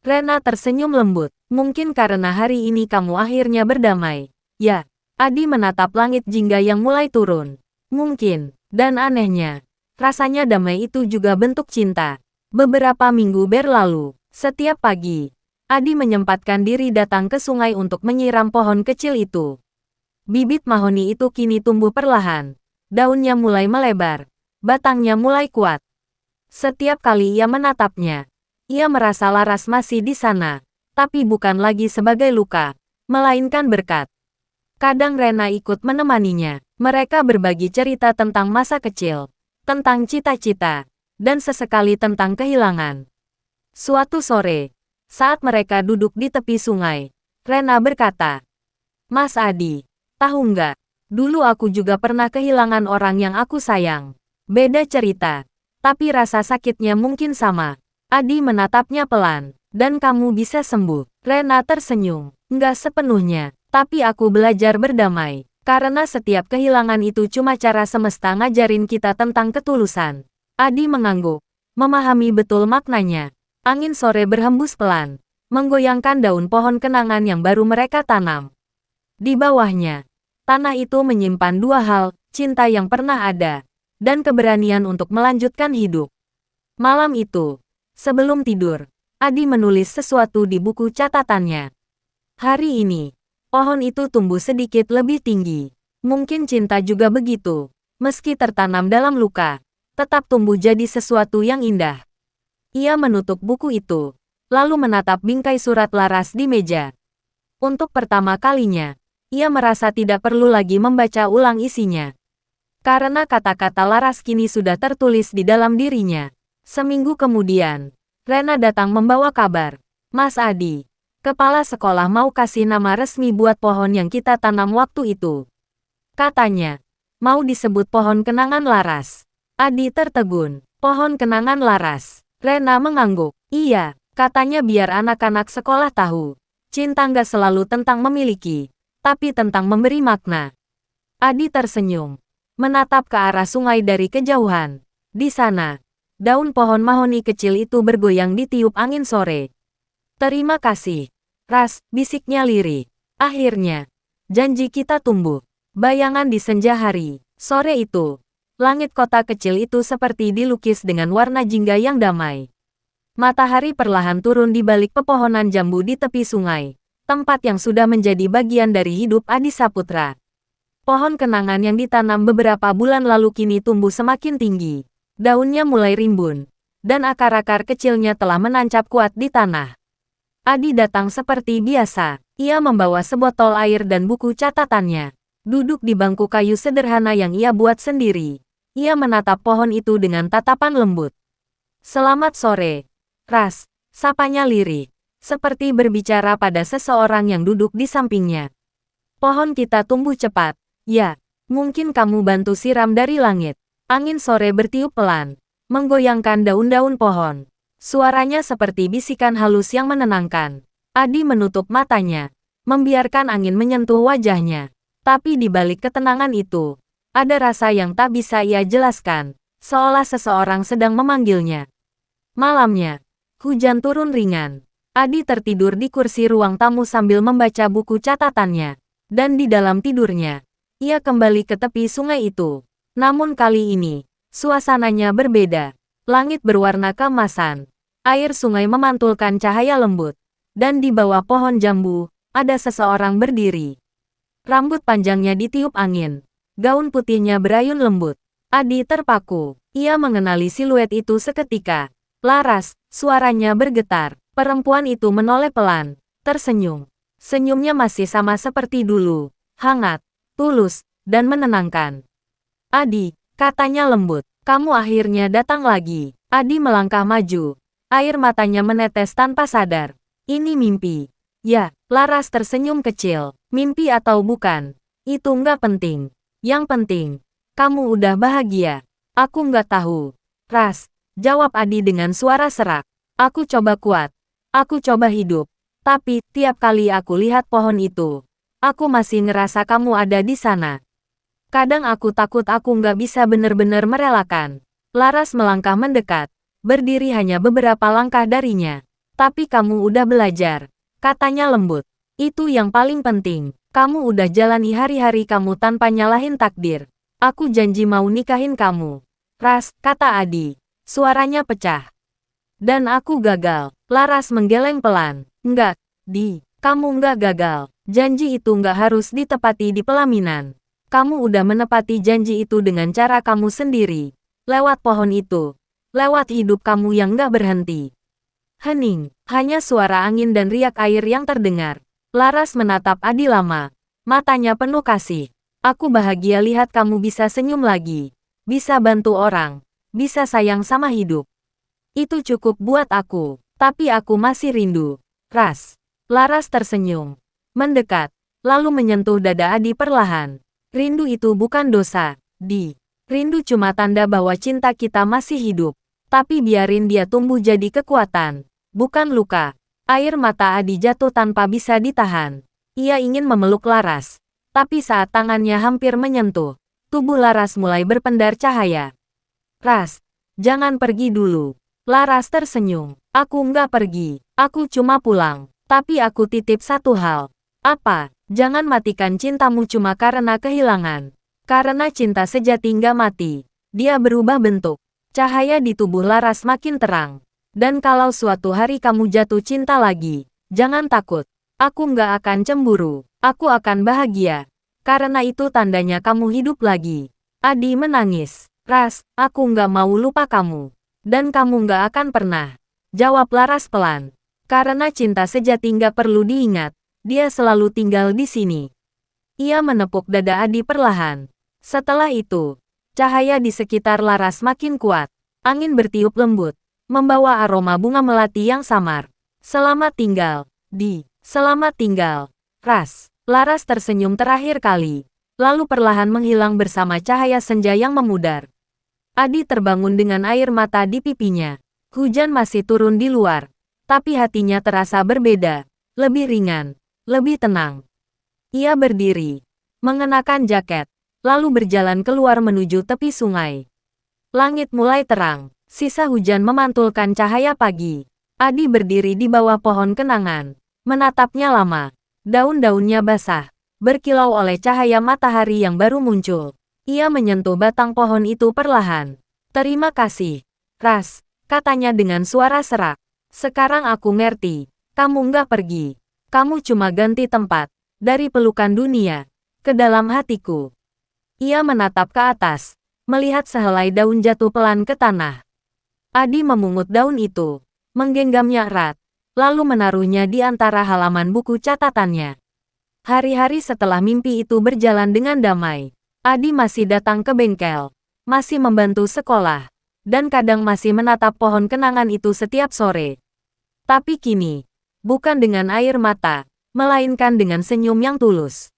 Rena tersenyum lembut. Mungkin karena hari ini kamu akhirnya berdamai. Ya, Adi menatap langit jingga yang mulai turun. Mungkin, dan anehnya, rasanya damai itu juga bentuk cinta. Beberapa minggu berlalu, setiap pagi, Adi menyempatkan diri datang ke sungai untuk menyiram pohon kecil itu. Bibit mahoni itu kini tumbuh perlahan. Daunnya mulai melebar, batangnya mulai kuat. Setiap kali ia menatapnya, ia merasa Laras masih di sana, tapi bukan lagi sebagai luka, melainkan berkat. Kadang Rena ikut menemaninya. Mereka berbagi cerita tentang masa kecil, tentang cita-cita, dan sesekali tentang kehilangan. Suatu sore, saat mereka duduk di tepi sungai, Rena berkata, "Mas Adi, tahu nggak, dulu aku juga pernah kehilangan orang yang aku sayang. Beda cerita, tapi rasa sakitnya mungkin sama." Adi menatapnya pelan. "Dan kamu bisa sembuh." Rena tersenyum. "Nggak sepenuhnya. Tapi aku belajar berdamai, karena setiap kehilangan itu cuma cara semesta ngajarin kita tentang ketulusan." Adi mengangguk, memahami betul maknanya. Angin sore berhembus pelan, menggoyangkan daun pohon kenangan yang baru mereka tanam. Di bawahnya, tanah itu menyimpan dua hal, cinta yang pernah ada, dan keberanian untuk melanjutkan hidup. Malam itu, sebelum tidur, Adi menulis sesuatu di buku catatannya. Hari ini, pohon itu tumbuh sedikit lebih tinggi. Mungkin cinta juga begitu. Meski tertanam dalam luka, tetap tumbuh jadi sesuatu yang indah. Ia menutup buku itu, lalu menatap bingkai surat Laras di meja. Untuk pertama kalinya, ia merasa tidak perlu lagi membaca ulang isinya. Karena kata-kata Laras kini sudah tertulis di dalam dirinya. Seminggu kemudian, Rena datang membawa kabar. "Mas Adi, kepala sekolah mau kasih nama resmi buat pohon yang kita tanam waktu itu," katanya. "Mau disebut pohon kenangan Laras." Adi tertegun. "Pohon kenangan Laras?" Rena mengangguk. "Iya," katanya, "biar anak-anak sekolah tahu. Cinta nggak selalu tentang memiliki, tapi tentang memberi makna." Adi tersenyum, menatap ke arah sungai dari kejauhan. Di sana, daun pohon mahoni kecil itu bergoyang ditiup angin sore. "Terima kasih, Ras," bisiknya lirih. "Akhirnya, janji kita tumbuh." Bayangan di senja hari. Sore itu, langit kota kecil itu seperti dilukis dengan warna jingga yang damai. Matahari perlahan turun di balik pepohonan jambu di tepi sungai, tempat yang sudah menjadi bagian dari hidup Adi Saputra. Pohon kenangan yang ditanam beberapa bulan lalu kini tumbuh semakin tinggi. Daunnya mulai rimbun, dan akar-akar kecilnya telah menancap kuat di tanah. Adi datang seperti biasa. Ia membawa sebotol air dan buku catatannya. Duduk di bangku kayu sederhana yang ia buat sendiri, ia menatap pohon itu dengan tatapan lembut. "Selamat sore, Ras," sapanya lirih, seperti berbicara pada seseorang yang duduk di sampingnya. "Pohon kita tumbuh cepat." "Ya, mungkin kamu bantu siram dari langit." Angin sore bertiup pelan, menggoyangkan daun-daun pohon. Suaranya seperti bisikan halus yang menenangkan. Adi menutup matanya, membiarkan angin menyentuh wajahnya. Tapi di balik ketenangan itu, ada rasa yang tak bisa ia jelaskan, seolah seseorang sedang memanggilnya. Malamnya, hujan turun ringan. Adi tertidur di kursi ruang tamu sambil membaca buku catatannya. Dan di dalam tidurnya, ia kembali ke tepi sungai itu. Namun kali ini, suasananya berbeda. Langit berwarna keemasan, air sungai memantulkan cahaya lembut, dan di bawah pohon jambu, ada seseorang berdiri. Rambut panjangnya ditiup angin, gaun putihnya berayun lembut. Adi terpaku, ia mengenali siluet itu seketika. "Laras," suaranya bergetar. Perempuan itu menoleh pelan, tersenyum. Senyumnya masih sama seperti dulu, hangat, tulus, dan menenangkan. "Adi," katanya lembut. "Kamu akhirnya datang lagi." Adi melangkah maju. Air matanya menetes tanpa sadar. "Ini mimpi." "Ya," Laras tersenyum kecil. "Mimpi atau bukan, itu nggak penting. Yang penting, kamu udah bahagia." "Aku nggak tahu, Ras," jawab Adi dengan suara serak. "Aku coba kuat. Aku coba hidup. Tapi, tiap kali aku lihat pohon itu, aku masih ngerasa kamu ada di sana. Kadang aku takut aku nggak bisa benar-benar merelakan." Laras melangkah mendekat, berdiri hanya beberapa langkah darinya. "Tapi kamu udah belajar," katanya lembut. "Itu yang paling penting." Kamu udah jalani hari-hari kamu tanpa nyalahin takdir. Aku janji mau nikahin kamu. Ras, kata Adi. Suaranya pecah. Dan aku gagal. Laras menggeleng pelan. Enggak, Di. Kamu enggak gagal. Janji itu enggak harus ditepati di pelaminan. Kamu udah menepati janji itu dengan cara kamu sendiri. Lewat pohon itu. Lewat hidup kamu yang enggak berhenti. Hening. Hanya suara angin dan riak air yang terdengar. Laras menatap Adi lama. Matanya penuh kasih. Aku bahagia lihat kamu bisa senyum lagi. Bisa bantu orang. Bisa sayang sama hidup. Itu cukup buat aku. Tapi aku masih rindu. Ras. Laras tersenyum. Mendekat. Lalu menyentuh dada Adi perlahan. Rindu itu bukan dosa, Di. Rindu cuma tanda bahwa cinta kita masih hidup. Tapi biarin dia tumbuh jadi kekuatan. Bukan luka. Air mata Adi jatuh tanpa bisa ditahan. Ia ingin memeluk Laras. Tapi saat tangannya hampir menyentuh, tubuh Laras mulai berpendar cahaya. Ras, jangan pergi dulu. Laras tersenyum. Aku nggak pergi. Aku cuma pulang. Tapi aku titip satu hal. Apa? Jangan matikan cintamu cuma karena kehilangan. Karena cinta sejati nggak mati. Dia berubah bentuk. Cahaya di tubuh Laras makin terang. Dan kalau suatu hari kamu jatuh cinta lagi, jangan takut. Aku nggak akan cemburu. Aku akan bahagia. Karena itu tandanya kamu hidup lagi. Adi menangis. Ras, aku nggak mau lupa kamu. Dan kamu nggak akan pernah. Jawab Laras pelan. Karena cinta sejati nggak perlu diingat. Dia selalu tinggal di sini. Ia menepuk dada Adi perlahan. Setelah itu, cahaya di sekitar Laras makin kuat. Angin bertiup lembut. Membawa aroma bunga melati yang samar. Selamat tinggal, Di. Selamat tinggal, Ras. Laras tersenyum terakhir kali. Lalu perlahan menghilang bersama cahaya senja yang memudar. Adi terbangun dengan air mata di pipinya. Hujan masih turun di luar. Tapi hatinya terasa berbeda. Lebih ringan. Lebih tenang. Ia berdiri. Mengenakan jaket. Lalu berjalan keluar menuju tepi sungai. Langit mulai terang. Sisa hujan memantulkan cahaya pagi. Adi berdiri di bawah pohon kenangan. Menatapnya lama. Daun-daunnya basah. Berkilau oleh cahaya matahari yang baru muncul. Ia menyentuh batang pohon itu perlahan. Terima kasih, Ras, katanya dengan suara serak. Sekarang aku ngerti. Kamu nggak pergi. Kamu cuma ganti tempat. Dari pelukan dunia. Ke dalam hatiku. Ia menatap ke atas. Melihat sehelai daun jatuh pelan ke tanah. Adi memungut daun itu, menggenggamnya erat, lalu menaruhnya di antara halaman buku catatannya. Hari-hari setelah mimpi itu berjalan dengan damai, Adi masih datang ke bengkel, masih membantu sekolah, dan kadang masih menatap pohon kenangan itu setiap sore. Tapi kini, bukan dengan air mata, melainkan dengan senyum yang tulus.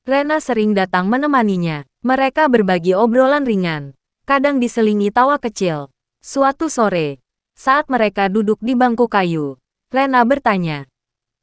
Rena sering datang menemaninya, mereka berbagi obrolan ringan, kadang diselingi tawa kecil. Suatu sore, saat mereka duduk di bangku kayu, Rena bertanya,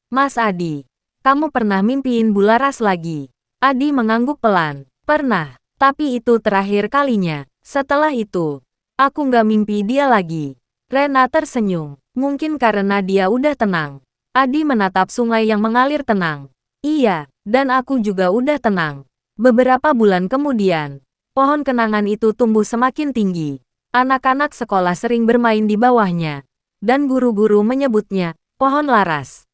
Mas Adi, kamu pernah mimpiin Bu Laras lagi? Adi mengangguk pelan, pernah, tapi itu terakhir kalinya. Setelah itu, aku nggak mimpi dia lagi. Rena tersenyum, mungkin karena dia udah tenang. Adi menatap sungai yang mengalir tenang. Iya, dan aku juga udah tenang. Beberapa bulan kemudian, pohon kenangan itu tumbuh semakin tinggi. Anak-anak sekolah sering bermain di bawahnya, dan guru-guru menyebutnya pohon Laras.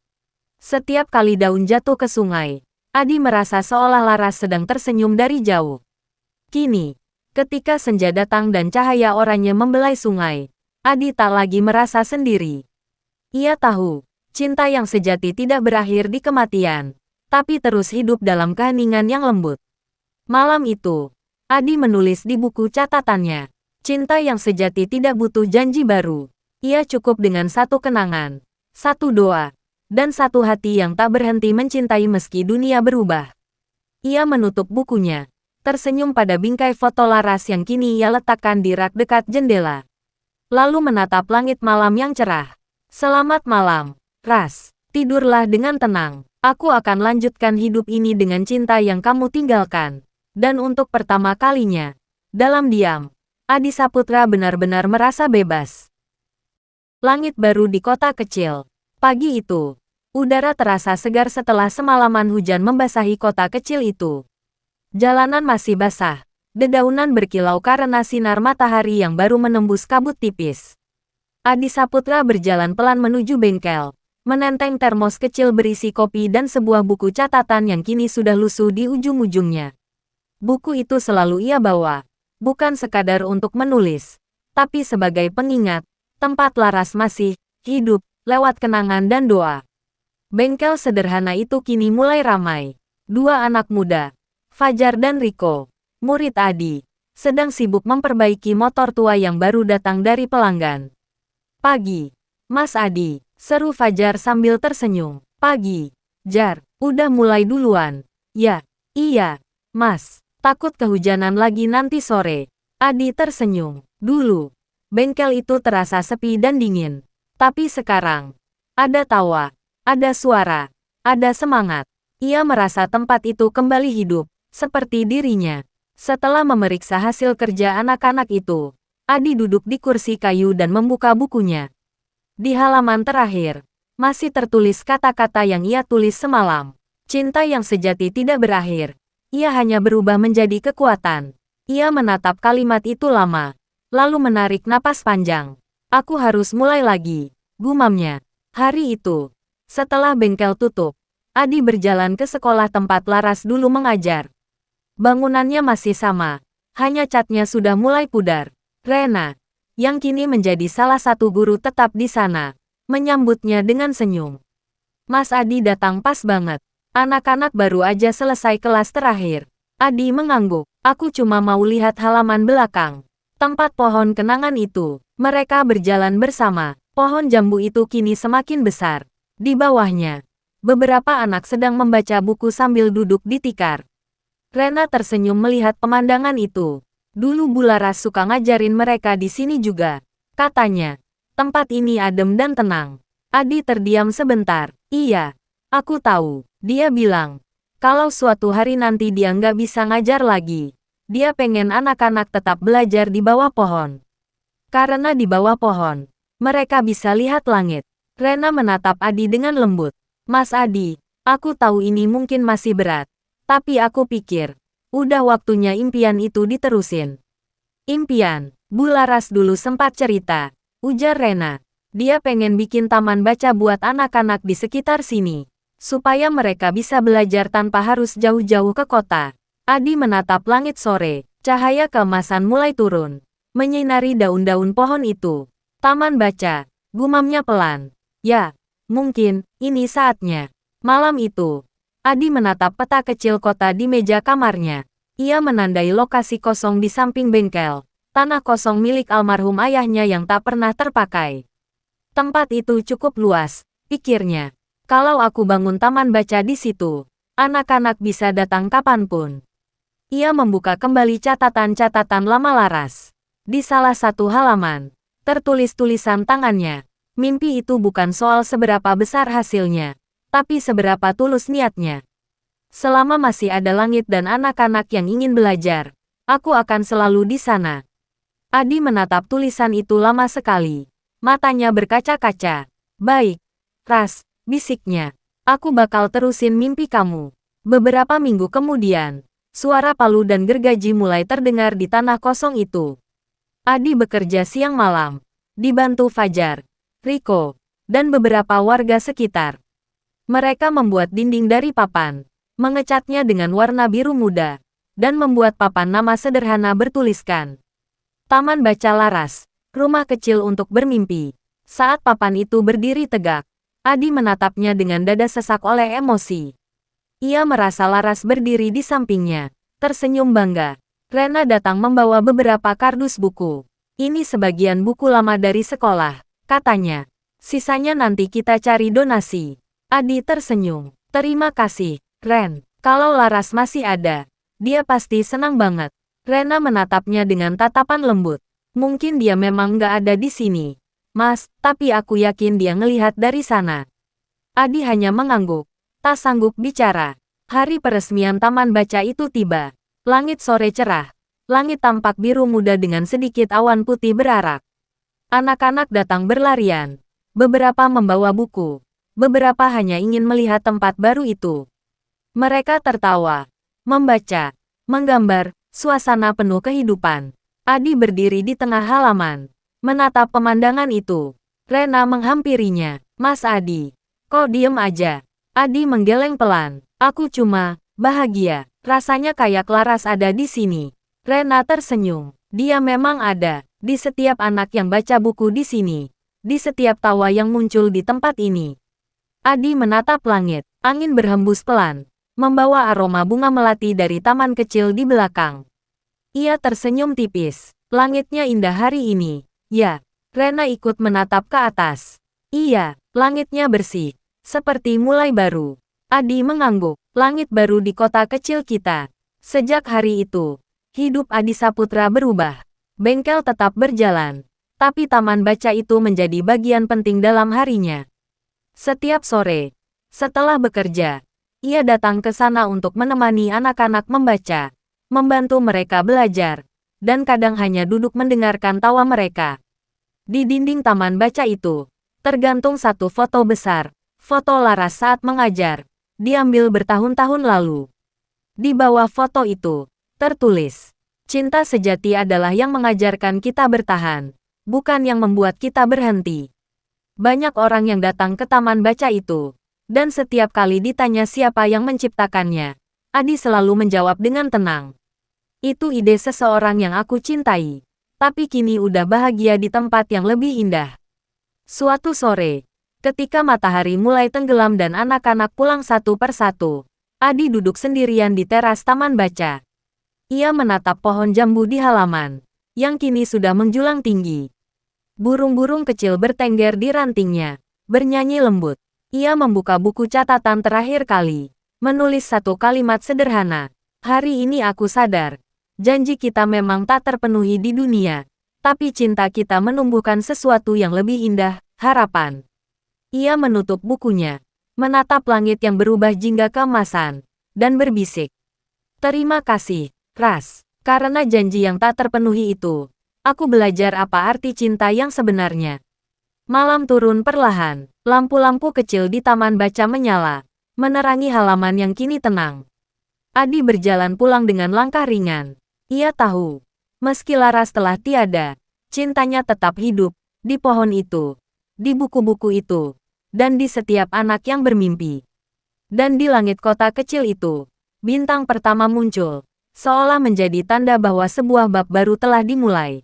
Setiap kali daun jatuh ke sungai, Adi merasa seolah Laras sedang tersenyum dari jauh. Kini, ketika senja datang dan cahaya oranye membelai sungai, Adi tak lagi merasa sendiri. Ia tahu, cinta yang sejati tidak berakhir di kematian, tapi terus hidup dalam keheningan yang lembut. Malam itu, Adi menulis di buku catatannya. Cinta yang sejati tidak butuh janji baru. Ia cukup dengan satu kenangan, satu doa, dan satu hati yang tak berhenti mencintai meski dunia berubah. Ia menutup bukunya, tersenyum pada bingkai foto Laras yang kini ia letakkan di rak dekat jendela. Lalu menatap langit malam yang cerah. Selamat malam, Ras. Tidurlah dengan tenang. Aku akan lanjutkan hidup ini dengan cinta yang kamu tinggalkan. Dan untuk pertama kalinya, dalam diam, Adi Saputra benar-benar merasa bebas. Langit baru di kota kecil. Pagi itu, Udara terasa segar setelah semalaman hujan membasahi kota kecil itu. Jalanan masih basah. Dedaunan berkilau karena sinar matahari yang baru menembus kabut tipis. Adi Saputra berjalan pelan menuju bengkel, menenteng termos kecil berisi kopi dan sebuah buku catatan yang kini sudah lusuh di ujung-ujungnya. Buku itu selalu ia bawa, bukan sekadar untuk menulis, tapi sebagai pengingat, tempat Laras masih hidup, lewat kenangan dan doa. Bengkel sederhana itu kini mulai ramai. Dua anak muda, Fajar dan Riko, murid Adi, sedang sibuk memperbaiki motor tua yang baru datang dari pelanggan. Pagi, Mas Adi, seru Fajar sambil tersenyum. Pagi, Jar, udah mulai duluan. Ya, iya, Mas, takut kehujanan lagi nanti sore. Adi tersenyum. Dulu, bengkel itu terasa sepi dan dingin. Tapi sekarang, ada tawa, ada suara, ada semangat. Ia merasa tempat itu kembali hidup, seperti dirinya. Setelah memeriksa hasil kerja anak-anak itu, Adi duduk di kursi kayu dan membuka bukunya. Di halaman terakhir, masih tertulis kata-kata yang ia tulis semalam. Cinta yang sejati tidak berakhir. Ia hanya berubah menjadi kekuatan. Ia menatap kalimat itu lama, lalu menarik napas panjang. Aku harus mulai lagi, gumamnya. Hari itu, setelah bengkel tutup, Adi berjalan ke sekolah tempat Laras dulu mengajar. Bangunannya masih sama, hanya catnya sudah mulai pudar. Rena, yang kini menjadi salah satu guru tetap di sana, menyambutnya dengan senyum. Mas Adi datang pas banget. Anak-anak baru aja selesai kelas terakhir. Adi mengangguk. Aku cuma mau lihat halaman belakang. Tempat pohon kenangan itu. Mereka berjalan bersama. Pohon jambu itu kini semakin besar. Di bawahnya, beberapa anak sedang membaca buku sambil duduk di tikar. Rena tersenyum melihat pemandangan itu. Dulu Bu Laras suka ngajarin mereka di sini juga. Katanya, tempat ini adem dan tenang. Adi terdiam sebentar. Iya, aku tahu. Dia bilang, kalau suatu hari nanti dia nggak bisa ngajar lagi, dia pengen anak-anak tetap belajar di bawah pohon. Karena di bawah pohon, mereka bisa lihat langit. Rena menatap Adi dengan lembut. Mas Adi, aku tahu ini mungkin masih berat. Tapi aku pikir, udah waktunya impian itu diterusin. Impian, Bu Laras dulu sempat cerita. Ujar Rena. Dia pengen bikin taman baca buat anak-anak di sekitar sini. Supaya mereka bisa belajar tanpa harus jauh-jauh ke kota. Adi menatap langit sore. Cahaya keemasan mulai turun, menyinari daun-daun pohon itu. Taman baca, gumamnya pelan. Ya, mungkin, ini saatnya. Malam itu, Adi menatap peta kecil kota di meja kamarnya. Ia menandai lokasi kosong di samping bengkel, tanah kosong milik almarhum ayahnya yang tak pernah terpakai. Tempat itu cukup luas, pikirnya. Kalau aku bangun taman baca di situ, anak-anak bisa datang kapanpun. Ia membuka kembali catatan-catatan lama Laras. Di salah satu halaman, tertulis tulisan tangannya. Mimpi itu bukan soal seberapa besar hasilnya, tapi seberapa tulus niatnya. Selama masih ada langit dan anak-anak yang ingin belajar, aku akan selalu di sana. Adi menatap tulisan itu lama sekali. Matanya berkaca-kaca. Baik, Ras, bisiknya. Aku bakal terusin mimpi kamu. Beberapa minggu kemudian, suara palu dan gergaji mulai terdengar di tanah kosong itu. Adi bekerja siang malam, dibantu Fajar, Riko, dan beberapa warga sekitar. Mereka membuat dinding dari papan, mengecatnya dengan warna biru muda, dan membuat papan nama sederhana bertuliskan Taman Baca Laras, rumah kecil untuk bermimpi. Saat papan itu berdiri tegak, Adi menatapnya dengan dada sesak oleh emosi. Ia merasa Laras berdiri di sampingnya, tersenyum bangga. Rena datang membawa beberapa kardus buku. Ini sebagian buku lama dari sekolah, katanya. Sisanya nanti kita cari donasi. Adi tersenyum. Terima kasih, Ren. Kalau Laras masih ada, dia pasti senang banget. Rena menatapnya dengan tatapan lembut. Mungkin dia memang nggak ada di sini, Mas, tapi aku yakin dia ngelihat dari sana. Adi hanya mengangguk, tak sanggup bicara. Hari peresmian taman baca itu tiba. Langit sore cerah. Langit tampak biru muda dengan sedikit awan putih berarak. Anak-anak datang berlarian. Beberapa membawa buku. beberapa hanya ingin melihat tempat baru itu. Mereka tertawa, membaca, menggambar, suasana penuh kehidupan. Adi berdiri di tengah halaman, menatap pemandangan itu. Rena menghampirinya. Mas Adi, kok diem aja? Adi menggeleng pelan. Aku cuma bahagia. Rasanya kayak Laras ada di sini. Rena tersenyum. Dia memang ada di setiap anak yang baca buku di sini. Di setiap tawa yang muncul di tempat ini. Adi menatap langit. Angin berhembus pelan, membawa aroma bunga melati dari taman kecil di belakang. Ia tersenyum tipis. Langitnya indah hari ini. Ya, Rena ikut menatap ke atas. Iya, langitnya bersih. Seperti mulai baru. Adi mengangguk. Langit baru di kota kecil kita. Sejak hari itu, hidup Adi Saputra berubah. Bengkel tetap berjalan. Tapi taman baca itu menjadi bagian penting dalam harinya. Setiap sore, setelah bekerja, ia datang ke sana untuk menemani anak-anak membaca, membantu mereka belajar, dan kadang hanya duduk mendengarkan tawa mereka. Di dinding taman baca itu, tergantung satu foto besar, foto Laras saat mengajar, diambil bertahun-tahun lalu. Di bawah foto itu, tertulis, cinta sejati adalah yang mengajarkan kita bertahan, bukan yang membuat kita berhenti. Banyak orang yang datang ke taman baca itu, dan setiap kali ditanya siapa yang menciptakannya, Adi selalu menjawab dengan tenang. Itu ide seseorang yang aku cintai, tapi kini udah bahagia di tempat yang lebih indah. Suatu sore, ketika matahari mulai tenggelam dan anak-anak pulang satu persatu, Adi duduk sendirian di teras taman baca. Ia menatap pohon jambu di halaman, yang kini sudah menjulang tinggi. Burung-burung kecil bertengger di rantingnya, bernyanyi lembut. Ia membuka buku catatan terakhir kali, menulis satu kalimat sederhana. Hari ini aku sadar, janji kita memang tak terpenuhi di dunia, tapi cinta kita menumbuhkan sesuatu yang lebih indah, harapan. Ia menutup bukunya, menatap langit yang berubah jingga keemasan, dan berbisik. Terima kasih, Ras, karena janji yang tak terpenuhi itu, aku belajar apa arti cinta yang sebenarnya. Malam turun perlahan, lampu-lampu kecil di taman baca menyala, menerangi halaman yang kini tenang. Adi berjalan pulang dengan langkah ringan. Ia tahu, meski Laras telah tiada, cintanya tetap hidup, di pohon itu, di buku-buku itu, dan di setiap anak yang bermimpi. Dan di langit kota kecil itu, bintang pertama muncul, seolah menjadi tanda bahwa sebuah bab baru telah dimulai.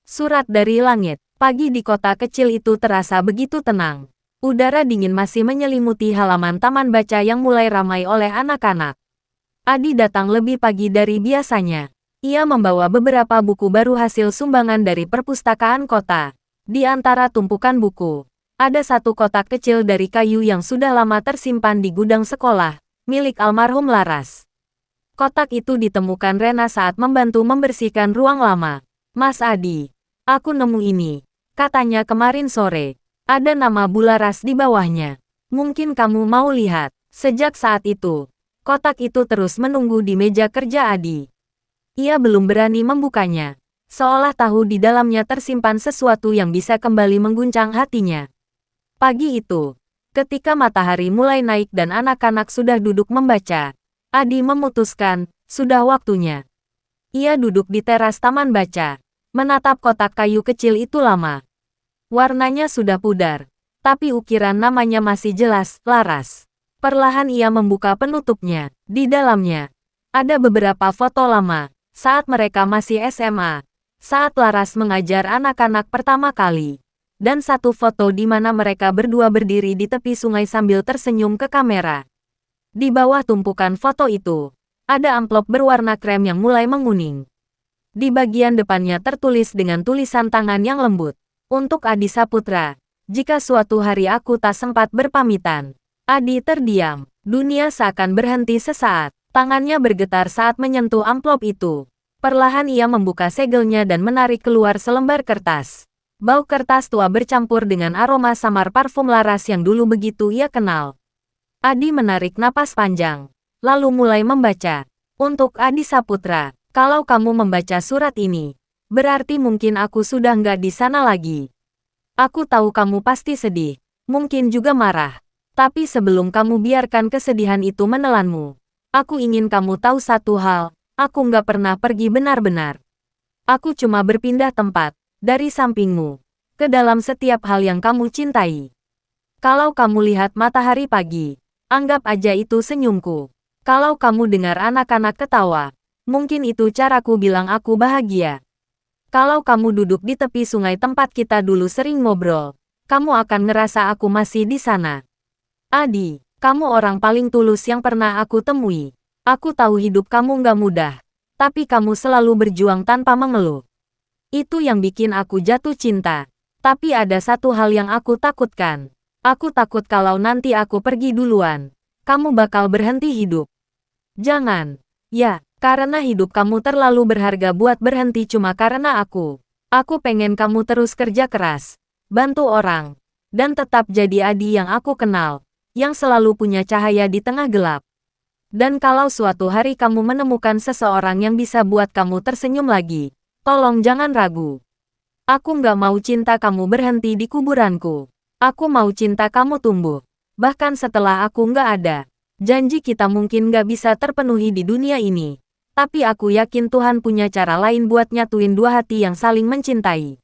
Surat dari langit. Pagi di kota kecil itu terasa begitu tenang. Udara dingin masih menyelimuti halaman taman baca yang mulai ramai oleh anak-anak. Adi datang lebih pagi dari biasanya. Ia membawa beberapa buku baru hasil sumbangan dari perpustakaan kota. Di antara tumpukan buku, ada satu kotak kecil dari kayu yang sudah lama tersimpan di gudang sekolah, milik almarhum Laras. Kotak itu ditemukan Rena saat membantu membersihkan ruang lama. Mas Adi, aku nemu ini. Katanya kemarin sore, ada nama Bu Laras di bawahnya. Mungkin kamu mau lihat. Sejak saat itu, kotak itu terus menunggu di meja kerja Adi. Ia belum berani membukanya, seolah tahu di dalamnya tersimpan sesuatu yang bisa kembali mengguncang hatinya. Pagi itu, ketika matahari mulai naik dan anak-anak sudah duduk membaca, Adi memutuskan, sudah waktunya. Ia duduk di teras taman baca, menatap kotak kayu kecil itu lama. Warnanya sudah pudar, tapi ukiran namanya masih jelas, Laras. Perlahan ia membuka penutupnya. Di dalamnya, ada beberapa foto lama, saat mereka masih SMA, saat Laras mengajar anak-anak pertama kali. Dan satu foto di mana mereka berdua berdiri di tepi sungai sambil tersenyum ke kamera. Di bawah tumpukan foto itu, ada amplop berwarna krem yang mulai menguning. Di bagian depannya tertulis dengan tulisan tangan yang lembut. Untuk Adi Saputra, jika suatu hari aku tak sempat berpamitan. Adi terdiam. Dunia seakan berhenti sesaat. Tangannya bergetar saat menyentuh amplop itu. Perlahan ia membuka segelnya dan menarik keluar selembar kertas. Bau kertas tua bercampur dengan aroma samar parfum Laras yang dulu begitu ia kenal. Adi menarik napas panjang, lalu mulai membaca. Untuk Adi Saputra, kalau kamu membaca surat ini, berarti mungkin aku sudah nggak di sana lagi. Aku tahu kamu pasti sedih, mungkin juga marah. Tapi sebelum kamu biarkan kesedihan itu menelanmu, aku ingin kamu tahu satu hal, aku nggak pernah pergi benar-benar. Aku cuma berpindah tempat, dari sampingmu, ke dalam setiap hal yang kamu cintai. Kalau kamu lihat matahari pagi, anggap aja itu senyumku. Kalau kamu dengar anak-anak ketawa, mungkin itu caraku bilang aku bahagia. Kalau kamu duduk di tepi sungai tempat kita dulu sering ngobrol, kamu akan ngerasa aku masih di sana. Adi, kamu orang paling tulus yang pernah aku temui. Aku tahu hidup kamu nggak mudah, tapi kamu selalu berjuang tanpa mengeluh. Itu yang bikin aku jatuh cinta. Tapi ada satu hal yang aku takutkan. Aku takut kalau nanti aku pergi duluan, kamu bakal berhenti hidup. Jangan. Ya, karena hidup kamu terlalu berharga buat berhenti cuma karena aku. Aku pengen kamu terus kerja keras, bantu orang, dan tetap jadi Adi yang aku kenal, yang selalu punya cahaya di tengah gelap. Dan kalau suatu hari kamu menemukan seseorang yang bisa buat kamu tersenyum lagi, tolong jangan ragu. Aku nggak mau cinta kamu berhenti di kuburanku. Aku mau cinta kamu tumbuh, bahkan setelah aku nggak ada. Janji kita mungkin nggak bisa terpenuhi di dunia ini, tapi aku yakin Tuhan punya cara lain buat nyatuin dua hati yang saling mencintai.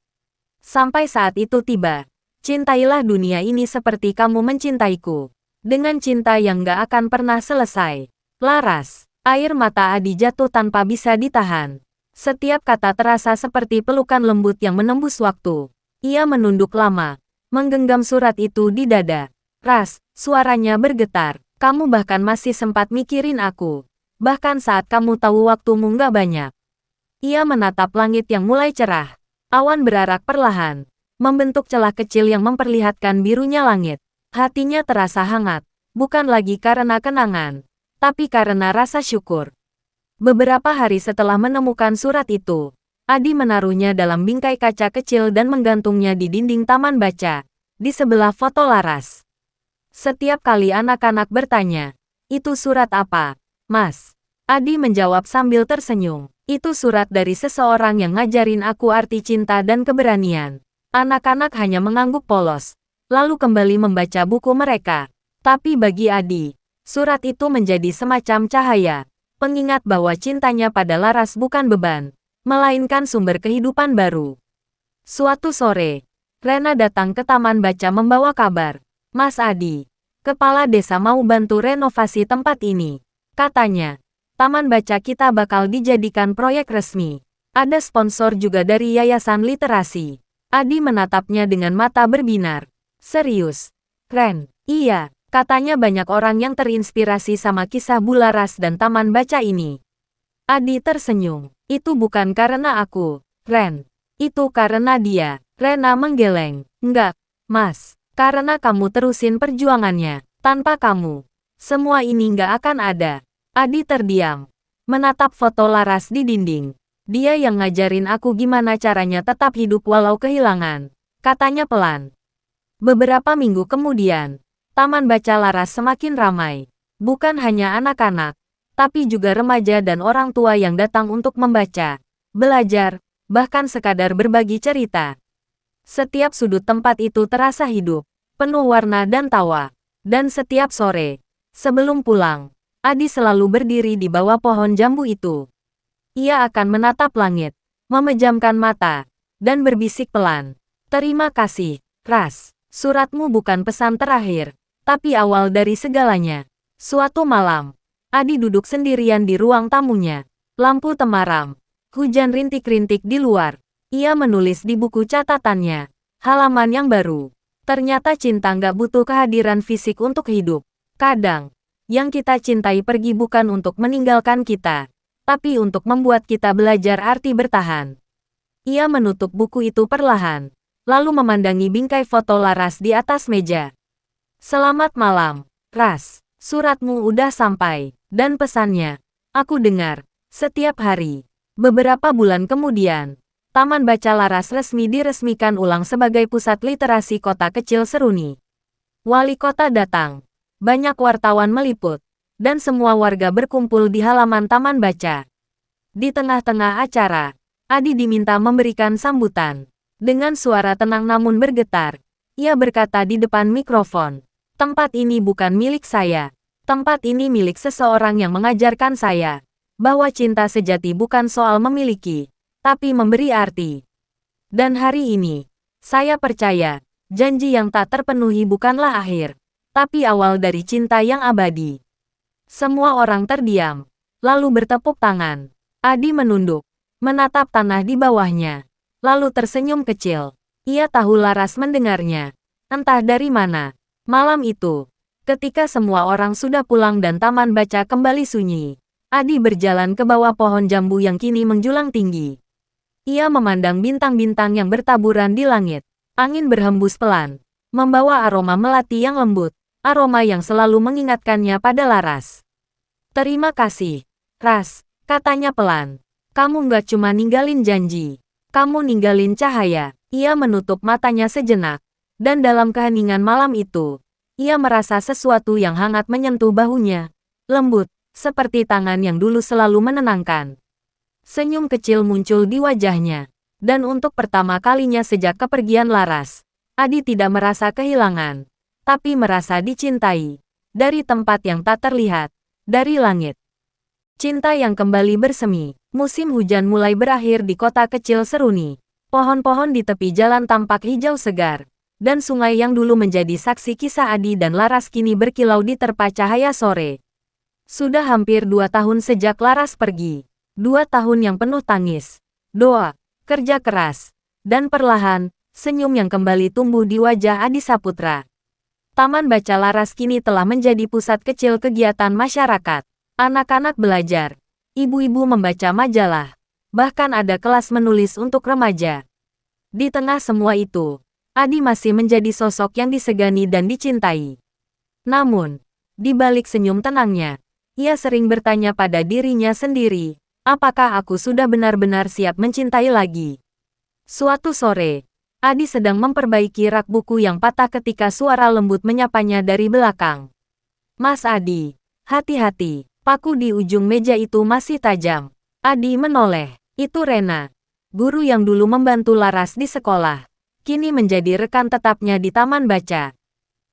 Sampai saat itu tiba, cintailah dunia ini seperti kamu mencintaiku. Dengan cinta yang gak akan pernah selesai. Laras, air mata Adi jatuh tanpa bisa ditahan. Setiap kata terasa seperti pelukan lembut yang menembus waktu. Ia menunduk lama, menggenggam surat itu di dada. Ras, suaranya bergetar. Kamu bahkan masih sempat mikirin aku. Bahkan saat kamu tahu waktumu gak banyak. Ia menatap langit yang mulai cerah. Awan berarak perlahan, membentuk celah kecil yang memperlihatkan birunya langit. Hatinya terasa hangat, bukan lagi karena kenangan, tapi karena rasa syukur. Beberapa hari setelah menemukan surat itu, Adi menaruhnya dalam bingkai kaca kecil dan menggantungnya di dinding taman baca, di sebelah foto Laras. Setiap kali anak-anak bertanya, "Itu surat apa, Mas?" Adi menjawab sambil tersenyum, "Itu surat dari seseorang yang ngajarin aku arti cinta dan keberanian." Anak-anak hanya mengangguk polos, lalu kembali membaca buku mereka. Tapi bagi Adi, surat itu menjadi semacam cahaya, pengingat bahwa cintanya pada Laras bukan beban, melainkan sumber kehidupan baru. Suatu sore, Rena datang ke taman baca membawa kabar. "Mas Adi, kepala desa mau bantu renovasi tempat ini. Katanya, taman baca kita bakal dijadikan proyek resmi. Ada sponsor juga dari Yayasan Literasi." Adi menatapnya dengan mata berbinar. "Serius? Ren?" "Iya, katanya banyak orang yang terinspirasi sama kisah Bu Laras dan taman baca ini." Adi tersenyum. "Itu bukan karena aku, Ren. Itu karena dia." Rena menggeleng. "Enggak, Mas. Karena kamu terusin perjuangannya. Tanpa kamu, semua ini nggak akan ada." Adi terdiam, menatap foto Laras di dinding. "Dia yang ngajarin aku gimana caranya tetap hidup walau kehilangan," katanya pelan. Beberapa minggu kemudian, taman baca Laras semakin ramai. Bukan hanya anak-anak, tapi juga remaja dan orang tua yang datang untuk membaca, belajar, bahkan sekadar berbagi cerita. Setiap sudut tempat itu terasa hidup, penuh warna dan tawa. Dan setiap sore, sebelum pulang, Adi selalu berdiri di bawah pohon jambu itu. Ia akan menatap langit, memejamkan mata, dan berbisik pelan, "Terima kasih, Ras. Suratmu bukan pesan terakhir, tapi awal dari segalanya." Suatu malam, Adi duduk sendirian di ruang tamunya. Lampu temaram, hujan rintik-rintik di luar. Ia menulis di buku catatannya, halaman yang baru. Ternyata cinta nggak butuh kehadiran fisik untuk hidup. Kadang, yang kita cintai pergi bukan untuk meninggalkan kita, tapi untuk membuat kita belajar arti bertahan. Ia menutup buku itu perlahan, lalu memandangi bingkai foto Laras di atas meja. "Selamat malam, Ras. Suratmu udah sampai, dan pesannya, aku dengar, setiap hari." Beberapa bulan kemudian, Taman Baca Laras resmi diresmikan ulang sebagai pusat literasi kota kecil Seruni. Wali kota datang, banyak wartawan meliput, dan semua warga berkumpul di halaman Taman Baca. Di tengah-tengah acara, Adi diminta memberikan sambutan. Dengan suara tenang namun bergetar, ia berkata di depan mikrofon, Tempat ini bukan milik saya. Tempat ini milik seseorang yang mengajarkan saya bahwa cinta sejati bukan soal memiliki, tapi memberi arti. Dan hari ini, saya percaya, janji yang tak terpenuhi bukanlah akhir, tapi awal dari cinta yang abadi. Semua orang terdiam, lalu bertepuk tangan. Adi menunduk, menatap tanah di bawahnya, lalu tersenyum kecil. Ia tahu Laras mendengarnya. Entah dari mana. Malam itu, ketika semua orang sudah pulang dan taman baca kembali sunyi, Adi berjalan ke bawah pohon jambu yang kini menjulang tinggi. Ia memandang bintang-bintang yang bertaburan di langit. Angin berhembus pelan, membawa aroma melati yang lembut, aroma yang selalu mengingatkannya pada Laras. "Terima kasih, Ras," katanya pelan. "Kamu nggak cuma ninggalin janji, kamu ninggalin cahaya." Ia menutup matanya sejenak, dan dalam keheningan malam itu, ia merasa sesuatu yang hangat menyentuh bahunya, lembut, seperti tangan yang dulu selalu menenangkan. Senyum kecil muncul di wajahnya, dan untuk pertama kalinya sejak kepergian Laras, Adi tidak merasa kehilangan, tapi merasa dicintai. Dari tempat yang tak terlihat, dari langit. Cinta yang kembali bersemi. Musim hujan mulai berakhir di kota kecil Seruni. Pohon-pohon di tepi jalan tampak hijau segar, dan sungai yang dulu menjadi saksi kisah Adi dan Laras kini berkilau di terpa cahaya sore. Sudah hampir 2 tahun sejak Laras pergi. 2 tahun yang penuh tangis, doa, kerja keras, dan perlahan, senyum yang kembali tumbuh di wajah Adi Saputra. Taman baca Laras kini telah menjadi pusat kecil kegiatan masyarakat. Anak-anak belajar, ibu-ibu membaca majalah, bahkan ada kelas menulis untuk remaja. Di tengah semua itu, Adi masih menjadi sosok yang disegani dan dicintai. Namun, di balik senyum tenangnya, ia sering bertanya pada dirinya sendiri, apakah aku sudah benar-benar siap mencintai lagi? Suatu sore, Adi sedang memperbaiki rak buku yang patah ketika suara lembut menyapanya dari belakang. "Mas Adi, hati-hati, paku di ujung meja itu masih tajam." Adi menoleh. Itu Rena, guru yang dulu membantu Laras di sekolah, kini menjadi rekan tetapnya di taman baca.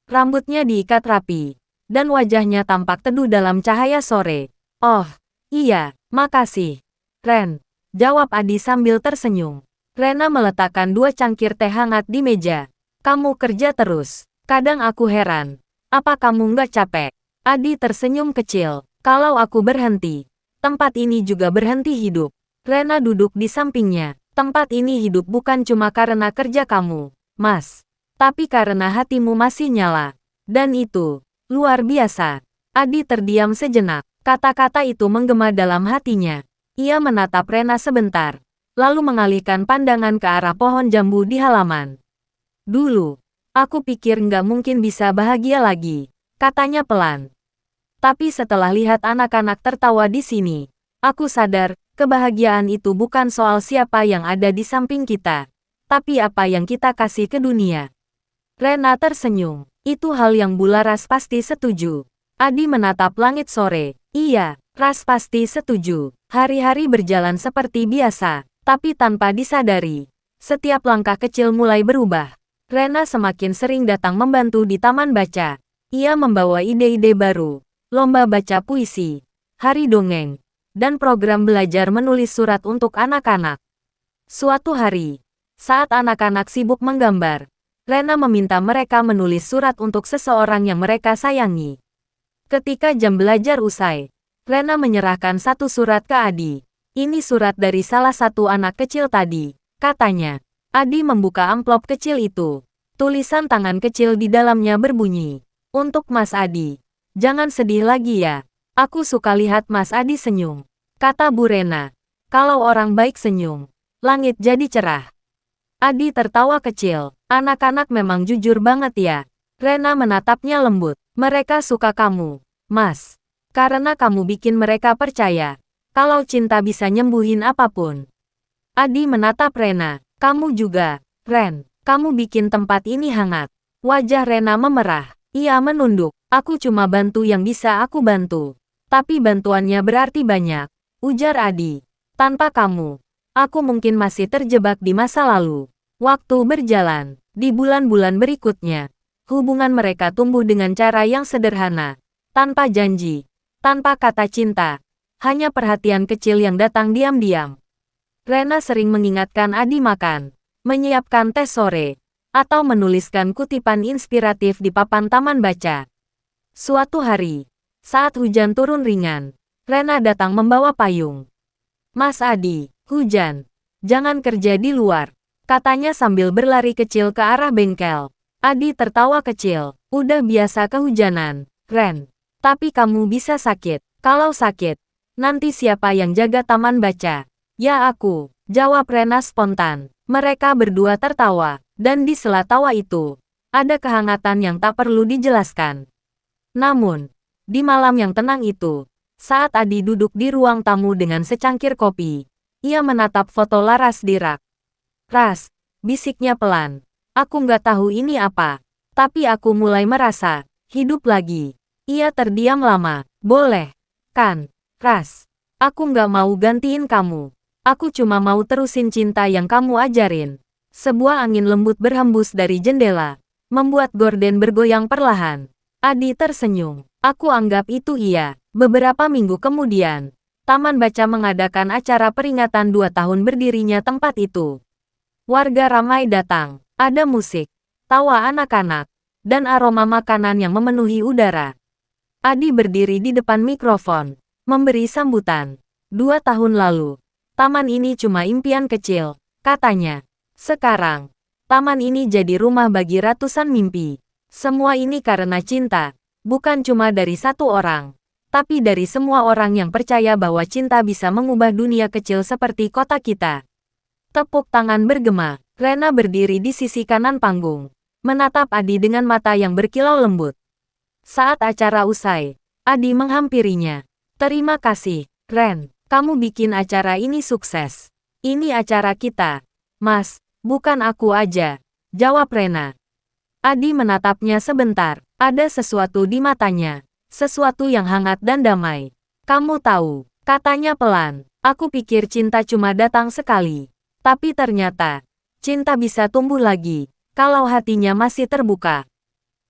Rambutnya diikat rapi, dan wajahnya tampak teduh dalam cahaya sore. "Oh, iya, makasih, Ren," jawab Adi sambil tersenyum. Rena meletakkan 2 cangkir teh hangat di meja. "Kamu kerja terus. Kadang aku heran, apa kamu nggak capek?" Adi tersenyum kecil. "Kalau aku berhenti, tempat ini juga berhenti hidup." Rena duduk di sampingnya. "Tempat ini hidup bukan cuma karena kerja kamu, Mas, tapi karena hatimu masih nyala. Dan itu luar biasa." Adi terdiam sejenak. Kata-kata itu menggema dalam hatinya. Ia menatap Rena sebentar, lalu mengalihkan pandangan ke arah pohon jambu di halaman. "Dulu, aku pikir nggak mungkin bisa bahagia lagi," katanya pelan. "Tapi setelah lihat anak-anak tertawa di sini, aku sadar, kebahagiaan itu bukan soal siapa yang ada di samping kita, tapi apa yang kita kasih ke dunia." Rena tersenyum. "Itu hal yang Bu Laras pasti setuju." Adi menatap langit sore. "Iya, Ras pasti setuju." Hari-hari berjalan seperti biasa, tapi tanpa disadari, setiap langkah kecil mulai berubah. Rena semakin sering datang membantu di taman baca. Ia membawa ide-ide baru, lomba baca puisi, hari dongeng, dan program belajar menulis surat untuk anak-anak. Suatu hari, saat anak-anak sibuk menggambar, Rena meminta mereka menulis surat untuk seseorang yang mereka sayangi. Ketika jam belajar usai, Rena menyerahkan 1 surat ke Adi. "Ini surat dari salah satu anak kecil tadi," katanya. Adi membuka amplop kecil itu. Tulisan tangan kecil di dalamnya berbunyi, "Untuk Mas Adi. Jangan sedih lagi ya. Aku suka lihat Mas Adi senyum," kata Bu Rena. "Kalau orang baik senyum, langit jadi cerah." Adi tertawa kecil. "Anak-anak memang jujur banget ya." Rena menatapnya lembut. "Mereka suka kamu, Mas. Karena kamu bikin mereka percaya kalau cinta bisa nyembuhin apapun." Adi menatap Rena. "Kamu juga, Ren. Kamu bikin tempat ini hangat." Wajah Rena memerah. Ia menunduk. "Aku cuma bantu yang bisa aku bantu. Tapi bantuannya berarti banyak," ujar Adi. "Tanpa kamu, aku mungkin masih terjebak di masa lalu." Waktu berjalan. Di bulan-bulan berikutnya, Hubungan mereka tumbuh dengan cara yang sederhana, tanpa janji, tanpa kata cinta, hanya perhatian kecil yang datang diam-diam. Rena sering mengingatkan Adi makan, menyiapkan teh sore, atau menuliskan kutipan inspiratif di papan taman baca. Suatu hari, saat hujan turun ringan, Rena datang membawa payung. "Mas Adi, hujan. Jangan kerja di luar," katanya sambil berlari kecil ke arah bengkel. Adi tertawa kecil. "Udah biasa kehujanan, Ren. Tapi kamu bisa sakit. Kalau sakit, nanti siapa yang jaga taman baca?" "Ya aku," jawab Rena spontan. Mereka berdua tertawa, dan di sela tawa itu, ada kehangatan yang tak perlu dijelaskan. Namun, di malam yang tenang itu, saat Adi duduk di ruang tamu dengan secangkir kopi, ia menatap foto Laras di rak. "Ras," bisiknya pelan. "Aku nggak tahu ini apa, tapi aku mulai merasa hidup lagi." Ia terdiam lama. "Boleh, kan, Ras? Aku nggak mau gantiin kamu. Aku cuma mau terusin cinta yang kamu ajarin." Sebuah angin lembut berhembus dari jendela, membuat gorden bergoyang perlahan. Adi tersenyum. "Aku anggap itu iya." Beberapa minggu kemudian, Taman Baca mengadakan acara peringatan 2 tahun berdirinya tempat itu. Warga ramai datang. Ada musik, tawa anak-anak, dan aroma makanan yang memenuhi udara. Adi berdiri di depan mikrofon, memberi sambutan. 2 tahun lalu, taman ini cuma impian kecil, katanya. Sekarang, taman ini jadi rumah bagi ratusan mimpi. Semua ini karena cinta, bukan cuma dari satu orang, tapi dari semua orang yang percaya bahwa cinta bisa mengubah dunia kecil seperti kota kita. Tepuk tangan bergema. Rena berdiri di sisi kanan panggung, menatap Adi dengan mata yang berkilau lembut. Saat acara usai, Adi menghampirinya. "Terima kasih, Ren. Kamu bikin acara ini sukses. Ini acara kita, Mas, bukan aku aja," jawab Rena. Adi menatapnya sebentar. Ada sesuatu di matanya, sesuatu yang hangat dan damai. "Kamu tahu," katanya pelan, "aku pikir cinta cuma datang sekali. Tapi ternyata, cinta bisa tumbuh lagi, kalau hatinya masih terbuka."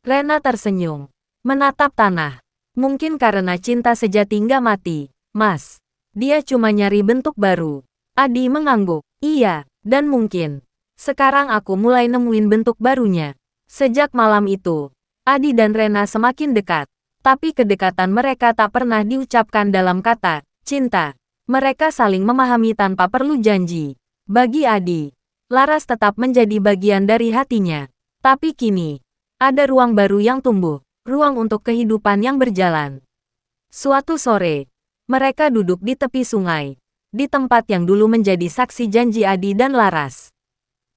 Rena tersenyum, menatap tanah. "Mungkin karena cinta sejati nggak mati, Mas. Dia cuma nyari bentuk baru." Adi mengangguk. "Iya, dan mungkin sekarang aku mulai nemuin bentuk barunya." Sejak malam itu, Adi dan Rena semakin dekat. Tapi kedekatan mereka tak pernah diucapkan dalam kata cinta. Mereka saling memahami tanpa perlu janji. Bagi Adi, Laras tetap menjadi bagian dari hatinya. Tapi kini, ada ruang baru yang tumbuh, ruang untuk kehidupan yang berjalan. Suatu sore, mereka duduk di tepi sungai, di tempat yang dulu menjadi saksi janji Adi dan Laras.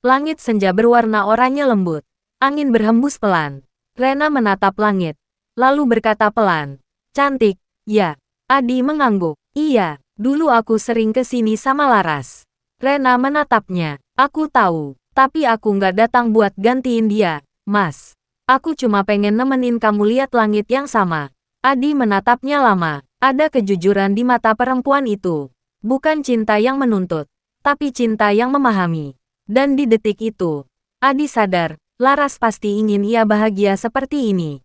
Langit senja berwarna oranye lembut, angin berhembus pelan. Rena menatap langit, lalu berkata pelan, "Cantik, ya." Adi mengangguk. "Iya, dulu aku sering ke sini sama Laras." Rena menatapnya. "Aku tahu, tapi aku nggak datang buat gantiin dia, Mas. Aku cuma pengen nemenin kamu lihat langit yang sama." Adi menatapnya lama. Ada kejujuran di mata perempuan itu. Bukan cinta yang menuntut, tapi cinta yang memahami. Dan di detik itu, Adi sadar, Laras pasti ingin ia bahagia seperti ini.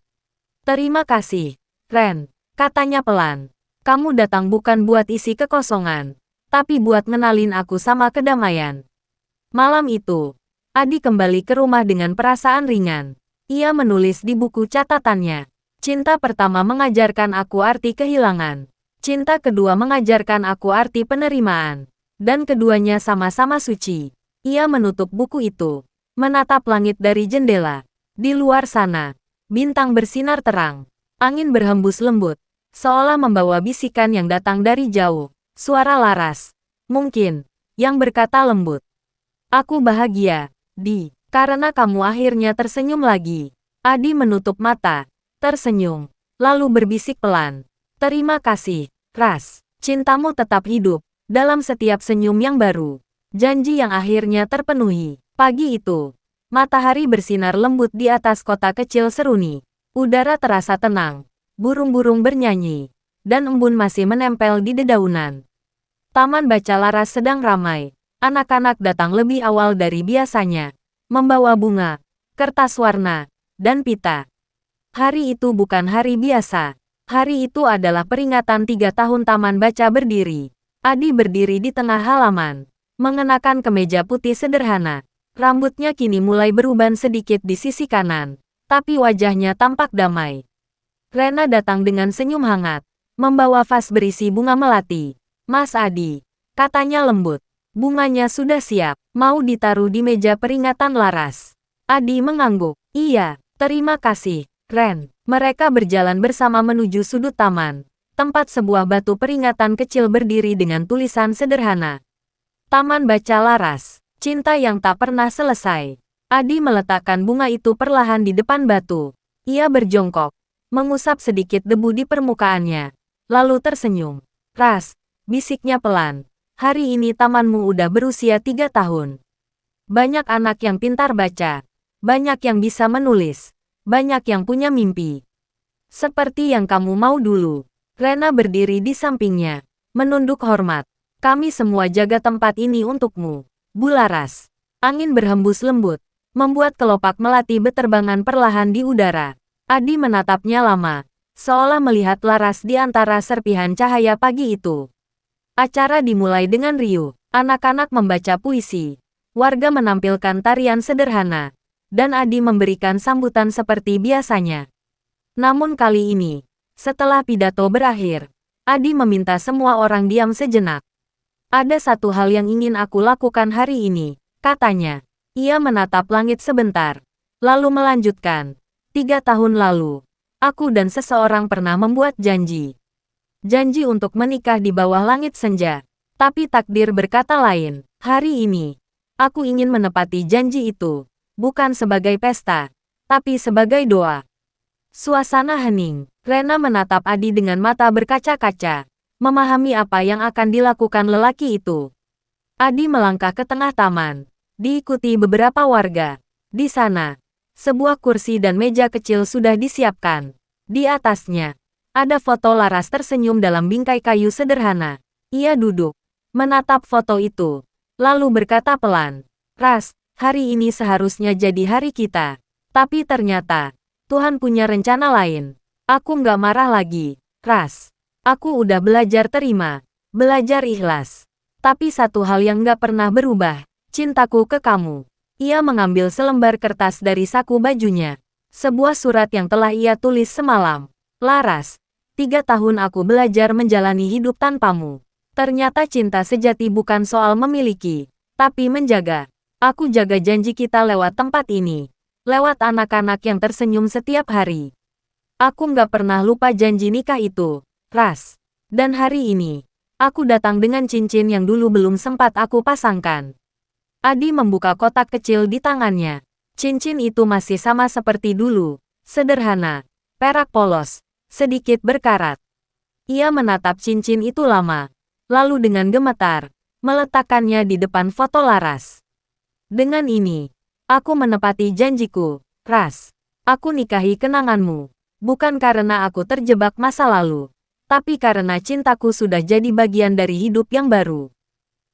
"Terima kasih, Ren," katanya pelan. "Kamu datang bukan buat isi kekosongan, tapi buat ngenalin aku sama kedamaian." Malam itu, Adi kembali ke rumah dengan perasaan ringan. Ia menulis di buku catatannya. "Cinta pertama mengajarkan aku arti kehilangan. Cinta kedua mengajarkan aku arti penerimaan. Dan keduanya sama-sama suci." Ia menutup buku itu, menatap langit dari jendela. Di luar sana, bintang bersinar terang. Angin berhembus lembut, seolah membawa bisikan yang datang dari jauh. Suara Laras, mungkin, yang berkata lembut, "Aku bahagia, Di, karena kamu akhirnya tersenyum lagi." Adi menutup mata, tersenyum, lalu berbisik pelan, "Terima kasih, Ras. Cintamu tetap hidup dalam setiap senyum yang baru." Janji yang akhirnya terpenuhi. Pagi itu, matahari bersinar lembut di atas kota kecil Seruni. Udara terasa tenang, burung-burung bernyanyi, dan embun masih menempel di dedaunan. Taman Baca Laras sedang ramai. Anak-anak datang lebih awal dari biasanya, membawa bunga, kertas warna, dan pita. Hari itu bukan hari biasa. Hari itu adalah peringatan 3 tahun Taman Baca berdiri. Adi berdiri di tengah halaman, mengenakan kemeja putih sederhana. Rambutnya kini mulai beruban sedikit di sisi kanan, tapi wajahnya tampak damai. Rena datang dengan senyum hangat, membawa vas berisi bunga melati. Mas Adi, katanya lembut. Bunganya sudah siap, mau ditaruh di meja peringatan Laras. Adi mengangguk. Iya, terima kasih, Ren. Mereka berjalan bersama menuju sudut taman, tempat sebuah batu peringatan kecil berdiri dengan tulisan sederhana. Taman Baca Laras, cinta yang tak pernah selesai. Adi meletakkan bunga itu perlahan di depan batu. Ia berjongkok, mengusap sedikit debu di permukaannya, lalu tersenyum. Ras, bisiknya pelan. Hari ini tamanmu udah berusia 3 tahun. Banyak anak yang pintar baca. Banyak yang bisa menulis. Banyak yang punya mimpi. Seperti yang kamu mau dulu. Rena berdiri di sampingnya, menunduk hormat. Kami semua jaga tempat ini untukmu, Bu Laras. Angin berhembus lembut, membuat kelopak melati beterbangan perlahan di udara. Adi menatapnya lama, seolah melihat Laras di antara serpihan cahaya pagi itu. Acara dimulai dengan riuh. Anak-anak membaca puisi. Warga menampilkan tarian sederhana. Dan Adi memberikan sambutan seperti biasanya. Namun kali ini, setelah pidato berakhir, Adi meminta semua orang diam sejenak. Ada satu hal yang ingin aku lakukan hari ini, katanya. Ia menatap langit sebentar, lalu melanjutkan. 3 tahun lalu, aku dan seseorang pernah membuat janji. Janji untuk menikah di bawah langit senja. Tapi takdir berkata lain. Hari ini, aku ingin menepati janji itu. Bukan sebagai pesta, tapi sebagai doa. Suasana hening. Rena menatap Adi dengan mata berkaca-kaca, memahami apa yang akan dilakukan lelaki itu. Adi melangkah ke tengah taman, diikuti beberapa warga. Di sana, sebuah kursi dan meja kecil sudah disiapkan. Di atasnya, ada foto Laras tersenyum dalam bingkai kayu sederhana. Ia duduk, menatap foto itu, lalu berkata pelan, Ras, hari ini seharusnya jadi hari kita. Tapi ternyata, Tuhan punya rencana lain. Aku nggak marah lagi, Ras. Aku udah belajar terima, belajar ikhlas. Tapi satu hal yang nggak pernah berubah, cintaku ke kamu. Ia mengambil selembar kertas dari saku bajunya. Sebuah surat yang telah ia tulis semalam. Laras, 3 tahun aku belajar menjalani hidup tanpamu. Ternyata cinta sejati bukan soal memiliki, tapi menjaga. Aku jaga janji kita lewat tempat ini. Lewat anak-anak yang tersenyum setiap hari. Aku nggak pernah lupa janji nikah itu, Ras. Dan hari ini, aku datang dengan cincin yang dulu belum sempat aku pasangkan. Adi membuka kotak kecil di tangannya. Cincin itu masih sama seperti dulu. Sederhana, perak polos, sedikit berkarat. Ia menatap cincin itu lama, lalu dengan gemetar, meletakkannya di depan foto Laras. Dengan ini, aku menepati janjiku, Ras. Aku nikahi kenanganmu, bukan karena aku terjebak masa lalu, tapi karena cintaku sudah jadi bagian dari hidup yang baru.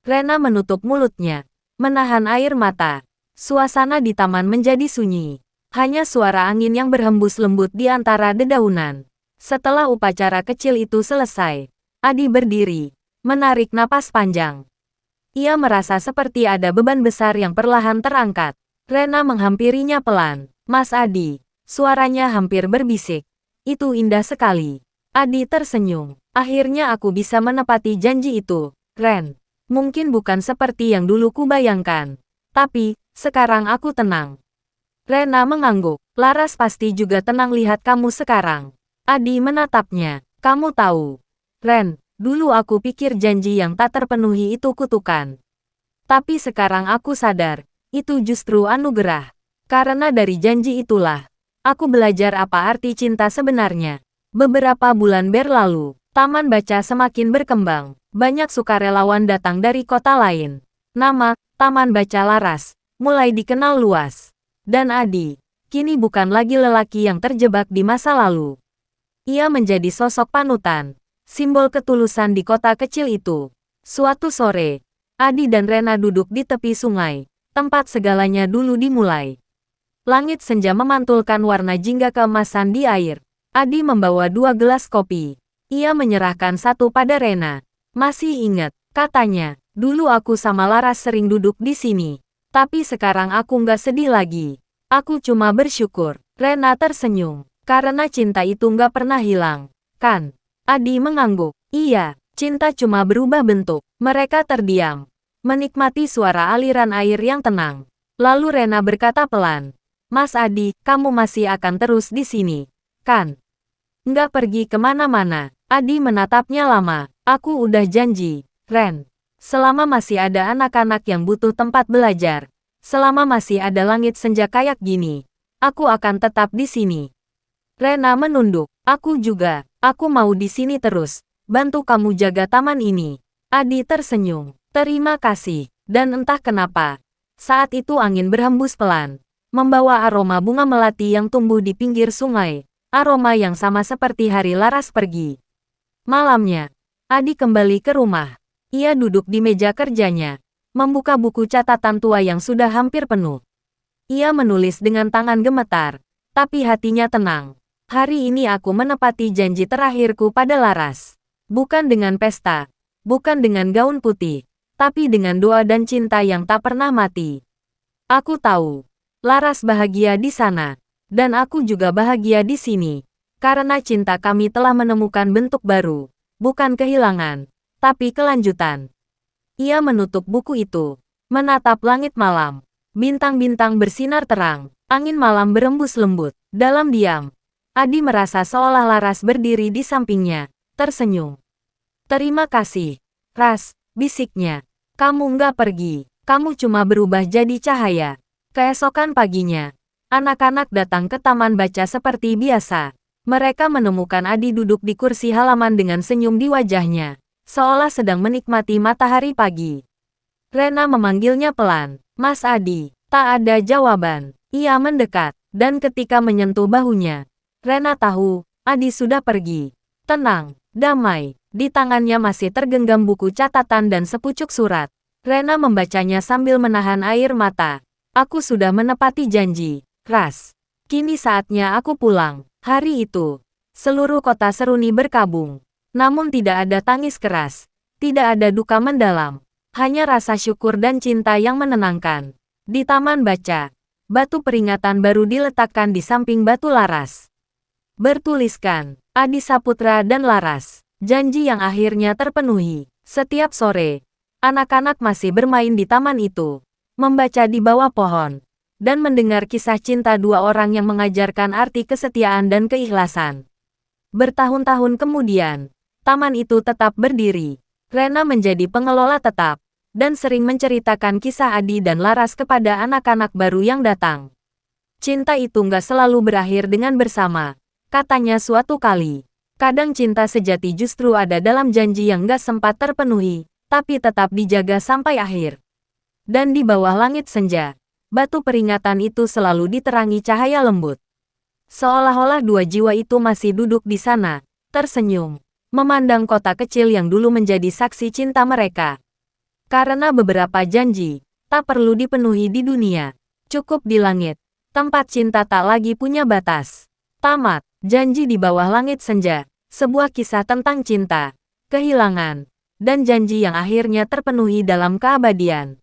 Rena menutup mulutnya, menahan air mata. Suasana di taman menjadi sunyi. Hanya suara angin yang berhembus lembut di antara dedaunan. Setelah upacara kecil itu selesai, Adi berdiri, menarik napas panjang. Ia merasa seperti ada beban besar yang perlahan terangkat. Rena menghampirinya pelan. Mas Adi, suaranya hampir berbisik. Itu indah sekali. Adi tersenyum. Akhirnya aku bisa menepati janji itu, Ren. Mungkin bukan seperti yang dulu kubayangkan. Tapi, sekarang aku tenang. Rena mengangguk. Laras pasti juga tenang lihat kamu sekarang. Adi menatapnya. Kamu tahu, Ren, dulu aku pikir janji yang tak terpenuhi itu kutukan. Tapi sekarang aku sadar, itu justru anugerah. Karena dari janji itulah, aku belajar apa arti cinta sebenarnya. Beberapa bulan berlalu, Taman Baca semakin berkembang. Banyak sukarelawan datang dari kota lain. Nama, Taman Baca Laras, mulai dikenal luas. Dan Adi, kini bukan lagi lelaki yang terjebak di masa lalu. Ia menjadi sosok panutan, simbol ketulusan di kota kecil itu. Suatu sore, Adi dan Rena duduk di tepi sungai, tempat segalanya dulu dimulai. Langit senja memantulkan warna jingga keemasan di air. Adi membawa 2 gelas kopi. Ia menyerahkan satu pada Rena. Masih ingat, katanya, dulu aku sama Laras sering duduk di sini. Tapi sekarang aku nggak sedih lagi. Aku cuma bersyukur. Rena tersenyum. Karena cinta itu nggak pernah hilang. Kan? Adi mengangguk. Iya, cinta cuma berubah bentuk. Mereka terdiam. Menikmati suara aliran air yang tenang. Lalu Rena berkata pelan. Mas Adi, kamu masih akan terus di sini, kan? Nggak pergi kemana-mana. Adi menatapnya lama. Aku udah janji, Ren. Selama masih ada anak-anak yang butuh tempat belajar, selama masih ada langit senja kayak gini, aku akan tetap di sini. Rena menunduk. Aku juga. Aku mau di sini terus. Bantu kamu jaga taman ini. Adi tersenyum. Terima kasih. Dan entah kenapa, saat itu angin berhembus pelan, membawa aroma bunga melati yang tumbuh di pinggir sungai. Aroma yang sama seperti hari Laras pergi. Malamnya, Adi kembali ke rumah. Ia duduk di meja kerjanya, membuka buku catatan tua yang sudah hampir penuh. Ia menulis dengan tangan gemetar, tapi hatinya tenang. Hari ini aku menepati janji terakhirku pada Laras. Bukan dengan pesta, bukan dengan gaun putih, tapi dengan doa dan cinta yang tak pernah mati. Aku tahu, Laras bahagia di sana, dan aku juga bahagia di sini. Karena cinta kami telah menemukan bentuk baru, bukan kehilangan, tapi kelanjutan. Ia menutup buku itu, menatap langit malam. Bintang-bintang bersinar terang, angin malam berembus lembut. Dalam diam, Adi merasa seolah Laras berdiri di sampingnya, tersenyum. Terima kasih, Ras, bisiknya. Kamu nggak pergi, kamu cuma berubah jadi cahaya. Keesokan paginya, anak-anak datang ke taman baca seperti biasa. Mereka menemukan Adi duduk di kursi halaman dengan senyum di wajahnya, seolah sedang menikmati matahari pagi. Rena memanggilnya pelan, Mas Adi. Tak ada jawaban. Ia mendekat, dan ketika menyentuh bahunya, Rena tahu, Adi sudah pergi. Tenang, damai. Di tangannya masih tergenggam buku catatan dan sepucuk surat. Rena membacanya sambil menahan air mata. Aku sudah menepati janji, Ras. Kini saatnya aku pulang. Hari itu, seluruh kota Seruni berkabung. Namun tidak ada tangis keras. Tidak ada duka mendalam. Hanya rasa syukur dan cinta yang menenangkan. Di taman baca, batu peringatan baru diletakkan di samping batu Laras. Bertuliskan, Adi Saputra dan Laras. Janji yang akhirnya terpenuhi. Setiap sore, anak-anak masih bermain di taman itu, membaca di bawah pohon, dan mendengar kisah cinta dua orang yang mengajarkan arti kesetiaan dan keikhlasan. Bertahun-tahun kemudian, taman itu tetap berdiri. Rena menjadi pengelola tetap, dan sering menceritakan kisah Adi dan Laras kepada anak-anak baru yang datang. Cinta itu nggak selalu berakhir dengan bersama, katanya suatu kali. Kadang cinta sejati justru ada dalam janji yang nggak sempat terpenuhi, tapi tetap dijaga sampai akhir. Dan di bawah langit senja, batu peringatan itu selalu diterangi cahaya lembut. Seolah-olah dua jiwa itu masih duduk di sana, tersenyum, memandang kota kecil yang dulu menjadi saksi cinta mereka. Karena beberapa janji, tak perlu dipenuhi di dunia, cukup di langit. Tempat cinta tak lagi punya batas. Tamat, janji di bawah langit senja, sebuah kisah tentang cinta, kehilangan, dan janji yang akhirnya terpenuhi dalam keabadian.